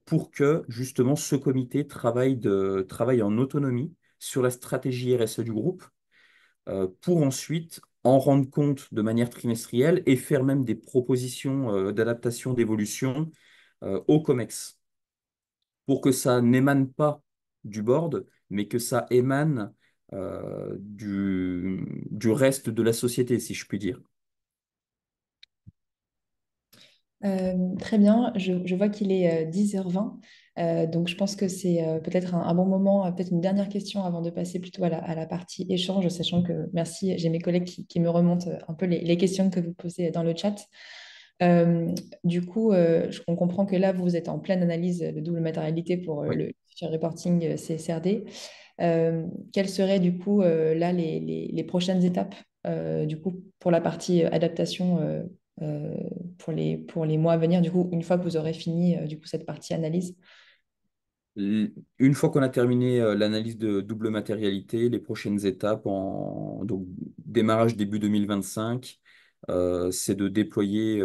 E: pour que justement ce comité travaille en autonomie sur la stratégie RSE du groupe pour ensuite en rendre compte de manière trimestrielle et faire même des propositions d'adaptation, d'évolution au COMEX pour que ça n'émane pas du board, mais que ça émane du reste de la société, si je puis dire.
A: Très bien, je vois qu'il est 10h20, donc je pense que c'est peut-être un bon moment, peut-être une dernière question avant de passer plutôt à la partie échange, sachant que, merci, j'ai mes collègues qui me remontent un peu les questions que vous posez dans le chat. Du coup, on comprend que là, vous êtes en pleine analyse de double matérialité pour
E: Oui.
A: le future reporting CSRD. Quelles seraient du coup là les prochaines étapes du coup pour la partie adaptation euh, pour les mois à venir, du coup, une fois que vous aurez fini du coup cette partie analyse?
E: Une fois qu'on a terminé l'analyse de double matérialité, les prochaines étapes donc, démarrage début 2025, c'est de déployer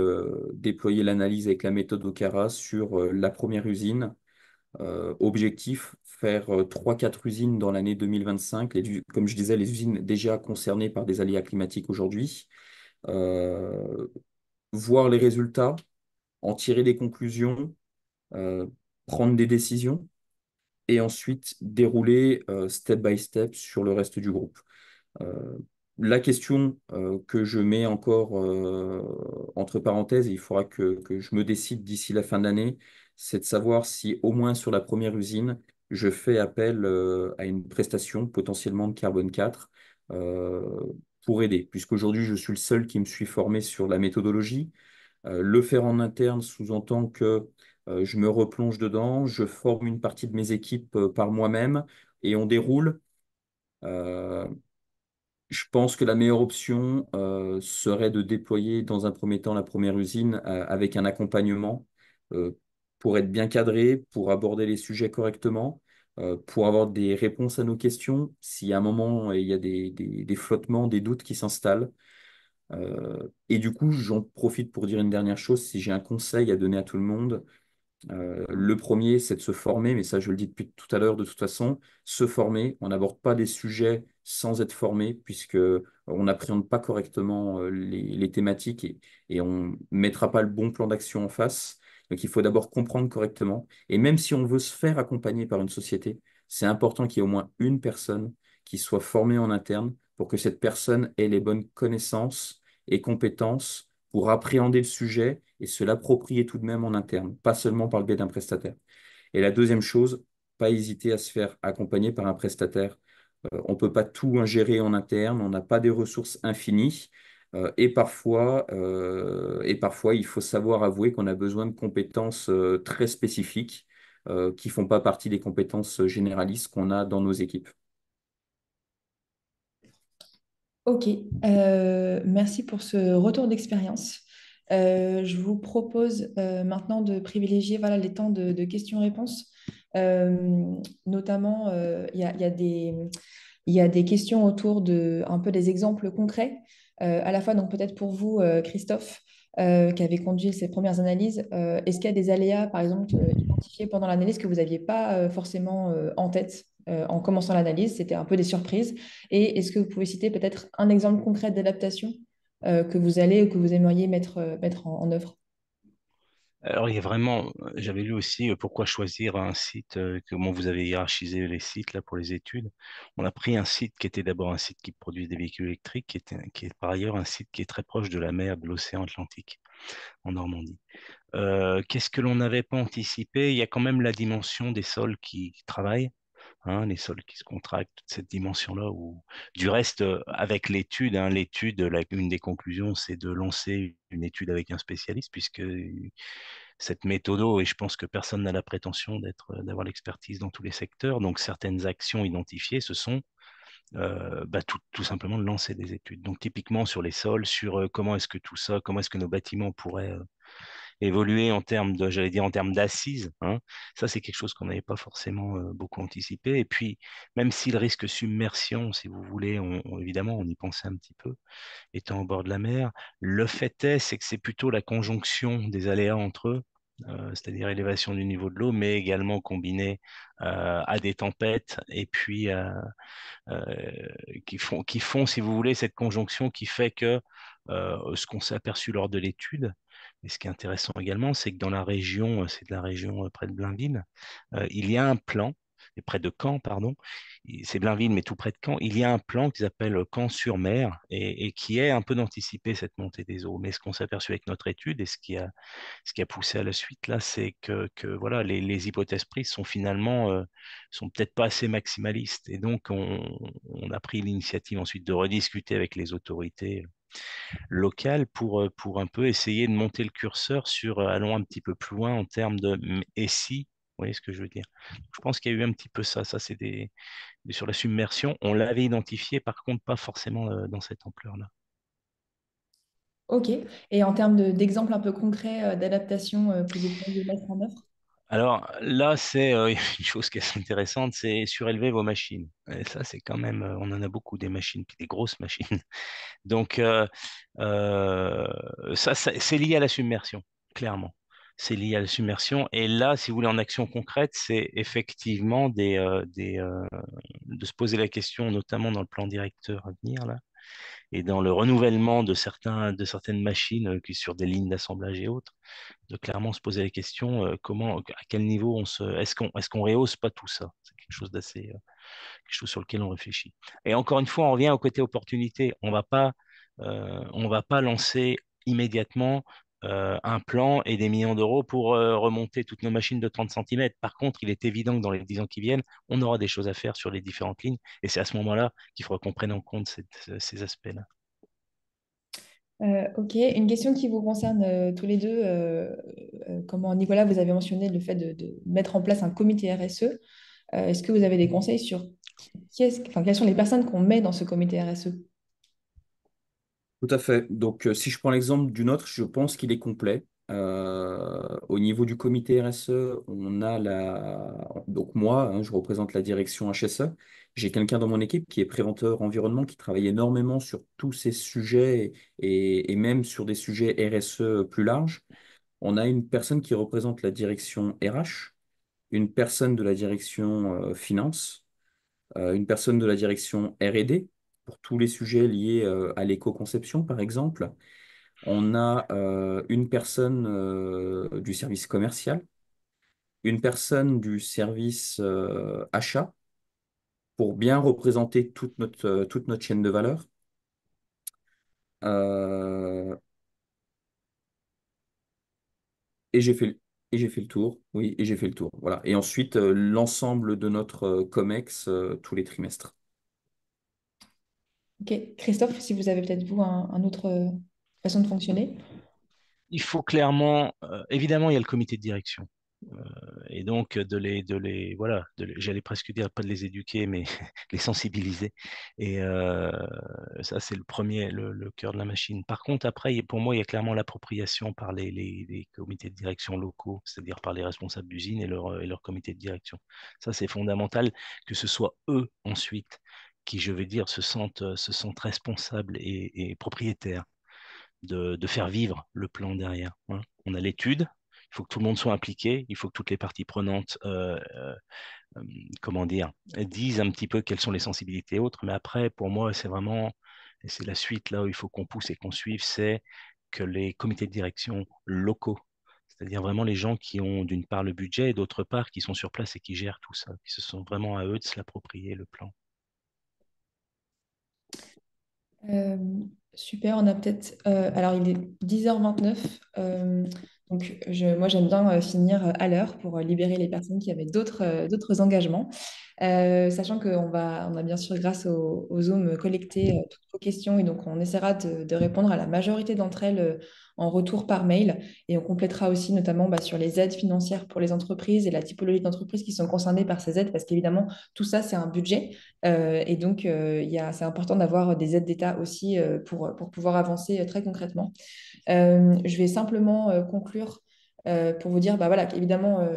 E: l'analyse avec la méthode OCARA sur la première usine. Objectif, faire 3-4 usines dans l'année 2025. Comme je disais, les usines déjà concernées par des aléas climatiques aujourd'hui. Euh, Voir les résultats, en tirer des conclusions, euh, prendre des décisions et ensuite dérouler step by step sur le reste du groupe. Euh, la question que je mets encore entre parenthèses, et il faudra que je me décide d'ici la fin de l'année, c'est de savoir si au moins sur la première usine, je fais appel à une prestation potentiellement de carbone 4 euh, pour aider, puisqu'aujourd'hui je suis le seul qui me suis formé sur la méthodologie. Le faire en interne sous-entend que je me replonge dedans, je forme une partie de mes équipes par moi-même et on déroule. Euh, je pense que la meilleure option serait de déployer dans un premier temps la première usine avec un accompagnement euh, pour être bien cadré, pour aborder les sujets correctement, pour avoir des réponses à nos questions. Si à un moment il y a des flottements, des doutes qui s'installent, et du coup, j'en profite pour dire une dernière chose. Si j'ai un conseil à donner à tout le monde, le premier, c'est de se former, mais ça, je le dis depuis tout à l'heure, de toute façon, se former. On n'aborde pas des sujets sans être formé, puisque on n'appréhende pas correctement les thématiques et on ne mettra pas le bon plan d'action en face. Donc, il faut d'abord comprendre correctement. Et même si on veut se faire accompagner par une société, c'est important qu'il y ait au moins une personne qui soit formée en interne pour que cette personne ait les bonnes connaissances et compétences pour appréhender le sujet et se l'approprier tout de même en interne, pas seulement par le biais d'un prestataire. Et la deuxième chose, pas hésiter à se faire accompagner par un prestataire. On ne peut pas tout ingérer en interne, on n'a pas des ressources infinies. Et parfois, il faut savoir avouer qu'on a besoin de compétences très spécifiques qui ne font pas partie des compétences généralistes qu'on a dans nos équipes.
A: Ok, merci pour ce retour d'expérience. Je vous propose maintenant de privilégier voilà, les temps de questions-réponses. Notamment, il y a des questions autour de un peu des exemples concrets, à la fois donc peut-être pour vous, Christophe, qui avez conduit ces premières analyses. Est-ce qu'il y a des aléas, par exemple, identifiés pendant l'analyse que vous n'aviez pas forcément en tête en commençant l'analyse? C'était un peu des surprises. Et est-ce que vous pouvez citer peut-être un exemple concret d'adaptation que vous allez ou que vous aimeriez mettre en œuvre?
D: Alors, il y a vraiment, j'avais lu aussi pourquoi choisir un site, comment vous avez hiérarchisé les sites là pour les études. On a pris un site qui était d'abord un site qui produit des véhicules électriques, qui est par ailleurs un site qui est très proche de la mer, de l'océan Atlantique, en Normandie. Qu'est-ce que l'on n'avait pas anticipé? Il y a quand même la dimension des sols qui travaillent, hein, les sols qui se contractent, toute cette dimension-là. Du reste, avec l'étude, hein, une des conclusions, c'est de lancer une étude avec un spécialiste, puisque cette méthode, et je pense que personne n'a la prétention d'avoir l'expertise dans tous les secteurs, donc certaines actions identifiées, ce sont tout simplement de lancer des études. Donc typiquement sur les sols, sur comment est-ce que tout ça, comment est-ce que nos bâtiments pourraient évoluer en termes de, j'allais dire en termes d'assises, hein. Ça, c'est quelque chose qu'on n'avait pas forcément beaucoup anticipé. Et puis, même si le risque submersion, si vous voulez, évidemment, on y pensait un petit peu, étant au bord de la mer, le fait est, c'est que c'est plutôt la conjonction des aléas entre eux. C'est-à-dire élévation du niveau de l'eau, mais également combiné à des tempêtes et puis qui font, si vous voulez, cette conjonction qui fait que ce qu'on s'est aperçu lors de l'étude, et ce qui est intéressant également, c'est que dans la région, c'est de la région près de Blainville, il y a un plan, et près de Caen, pardon, c'est Blainville, mais tout près de Caen, il y a un plan qui s'appelle Caen-sur-Mer et qui est un peu d'anticiper cette montée des eaux. Mais ce qu'on s'est aperçu avec notre étude et ce qui a poussé à la suite, là, c'est que voilà, les hypothèses prises sont finalement sont peut-être pas assez maximalistes. Et donc, on a pris l'initiative ensuite de rediscuter avec les autorités locales pour un peu essayer de monter le curseur sur allons un petit peu plus loin en termes de et si, vous voyez ce que je veux dire. Je pense qu'il y a eu un petit peu ça. Ça, c'est sur la submersion. On l'avait identifié, par contre, pas forcément dans cette ampleur-là.
A: Ok. Et en termes d'exemples un peu concrets d'adaptation que vous pourriez mettre en œuvre?
D: Alors là, c'est une chose qui est assez intéressante, c'est surélever vos machines. Et ça, c'est quand même, on en a beaucoup des machines, puis des grosses machines. Donc c'est lié à la submersion, clairement. C'est lié à la submersion. Et là, si vous voulez, en action concrète, c'est effectivement de se poser la question, notamment dans le plan directeur à venir, là, et dans le renouvellement de certaines machines sur des lignes d'assemblage et autres, de clairement se poser la question à quel niveau est-ce qu'on rehausse pas tout ça? C'est quelque chose quelque chose sur lequel on réfléchit. Et encore une fois, on revient au côté opportunité. On va pas lancer immédiatement un plan et des millions d'euros pour remonter toutes nos machines de 30 centimètres. Par contre, il est évident que dans les 10 ans qui viennent, on aura des choses à faire sur les différentes lignes. Et c'est à ce moment-là qu'il faudra qu'on prenne en compte ces aspects-là.
A: Ok, une question qui vous concerne tous les deux. Comment, Nicolas, vous avez mentionné le fait de mettre en place un comité RSE. Est-ce que vous avez des conseils sur quelles sont les personnes qu'on met dans ce comité RSE?
E: Tout à fait. Donc, si je prends l'exemple du nôtre, je pense qu'il est complet. Au niveau du comité RSE, on a donc moi, hein, je représente la direction HSE. J'ai quelqu'un dans mon équipe qui est préventeur environnement, qui travaille énormément sur tous ces sujets et même sur des sujets RSE plus larges. On a une personne qui représente la direction RH, une personne de la direction finance, une personne de la direction R&D pour tous les sujets liés à l'éco-conception, par exemple. On a une personne du service commercial, une personne du service achat pour bien représenter toute notre chaîne de valeur. Euh, et j'ai fait, et j'ai fait le tour, oui, et j'ai fait le tour. Voilà. Et ensuite, l'ensemble de notre COMEX tous les trimestres.
A: Ok, Christophe, si vous avez peut-être vous un autre façon de fonctionner.
D: Il faut clairement, évidemment, il y a le comité de direction. Et donc, voilà, j'allais presque dire pas de les éduquer, mais les sensibiliser. Et ça, c'est le premier, le cœur de la machine. Par contre, après, pour moi, il y a clairement l'appropriation par les comités de direction locaux, c'est-à-dire par les responsables d'usine et leur comité de direction. Ça, c'est fondamental que ce soit eux ensuite qui, je vais dire, se sentent responsables et propriétaires de faire vivre le plan derrière, hein. On a l'étude, il faut que tout le monde soit impliqué, il faut que toutes les parties prenantes, euh, comment dire, disent un petit peu quelles sont les sensibilités et autres. Mais après, pour moi, c'est vraiment, et c'est la suite là où il faut qu'on pousse et qu'on suive, c'est que les comités de direction locaux, C'est-à-dire vraiment les gens qui ont d'une part le budget et d'autre part qui sont sur place et qui gèrent tout ça, qui se sont vraiment à eux de se l'approprier, le plan.
A: Euh, Super, on a peut-être... alors, il est 10h29. Donc, moi, j'aime bien finir à l'heure pour libérer les personnes qui avaient d'autres engagements. Sachant on a bien sûr, grâce au Zoom, collecté toutes vos questions et donc on essaiera de répondre à la majorité d'entre elles en retour par mail et on complétera aussi notamment sur les aides financières pour les entreprises et la typologie d'entreprises qui sont concernées par ces aides parce qu'évidemment tout ça c'est un budget et donc c'est important d'avoir des aides d'État aussi pour pouvoir avancer très concrètement. Je vais simplement conclure pour vous dire, voilà, qu'évidemment,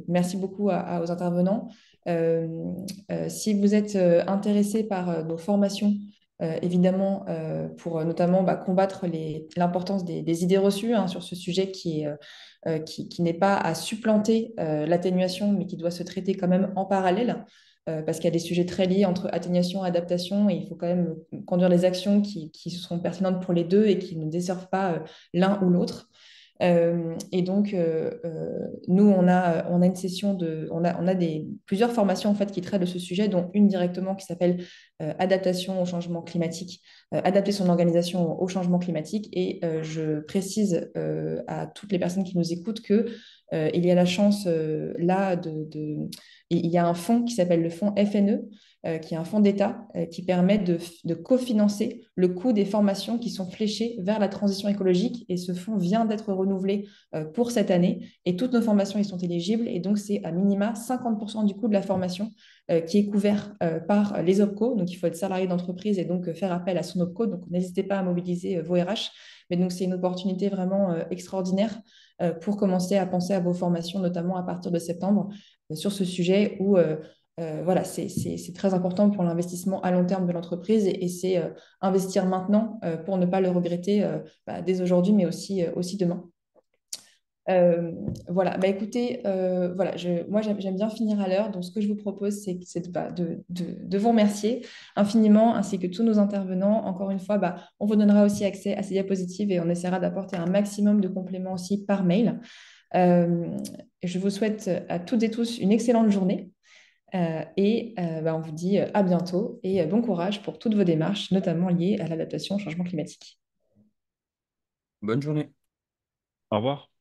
A: merci beaucoup aux intervenants. Euh, Si vous êtes intéressé par nos formations, évidemment, pour notamment combattre l'importance des idées reçues hein, sur ce sujet qui n'est pas à supplanter l'atténuation, mais qui doit se traiter quand même en parallèle. Parce qu'il y a des sujets très liés entre atténuation et adaptation, et il faut quand même conduire des actions qui sont pertinentes pour les deux et qui ne desservent pas l'un ou l'autre. Et donc, nous, on a une session on a plusieurs formations en fait qui traitent de ce sujet, dont une directement qui s'appelle Adaptation au changement climatique, adapter son organisation au changement climatique. Et je précise à toutes les personnes qui nous écoutent que il y a la chance là il y a un fonds qui s'appelle le fonds FNE, qui est un fonds d'État qui permet de cofinancer le coût des formations qui sont fléchées vers la transition écologique. Et ce fonds vient d'être renouvelé pour cette année. Et toutes nos formations y sont éligibles. Et donc, c'est à minima 50% du coût de la formation qui est couvert par les OPCO. Donc, il faut être salarié d'entreprise et donc faire appel à son OPCO. Donc, n'hésitez pas à mobiliser vos RH. Mais donc, c'est une opportunité vraiment extraordinaire pour commencer à penser à vos formations, notamment à partir de septembre, sur ce sujet où voilà, c'est très important pour l'investissement à long terme de l'entreprise et c'est investir maintenant pour ne pas le regretter dès aujourd'hui, mais aussi demain. Voilà, écoutez, voilà, moi j'aime bien finir à l'heure, donc ce que je vous propose, c'est de vous remercier infiniment, ainsi que tous nos intervenants. Encore une fois, on vous donnera aussi accès à ces diapositives et on essaiera d'apporter un maximum de compléments aussi par mail. Je vous souhaite à toutes et tous une excellente journée. On vous dit à bientôt et bon courage pour toutes vos démarches, notamment liées à l'adaptation au changement climatique.
E: Bonne journée.
B: Au revoir.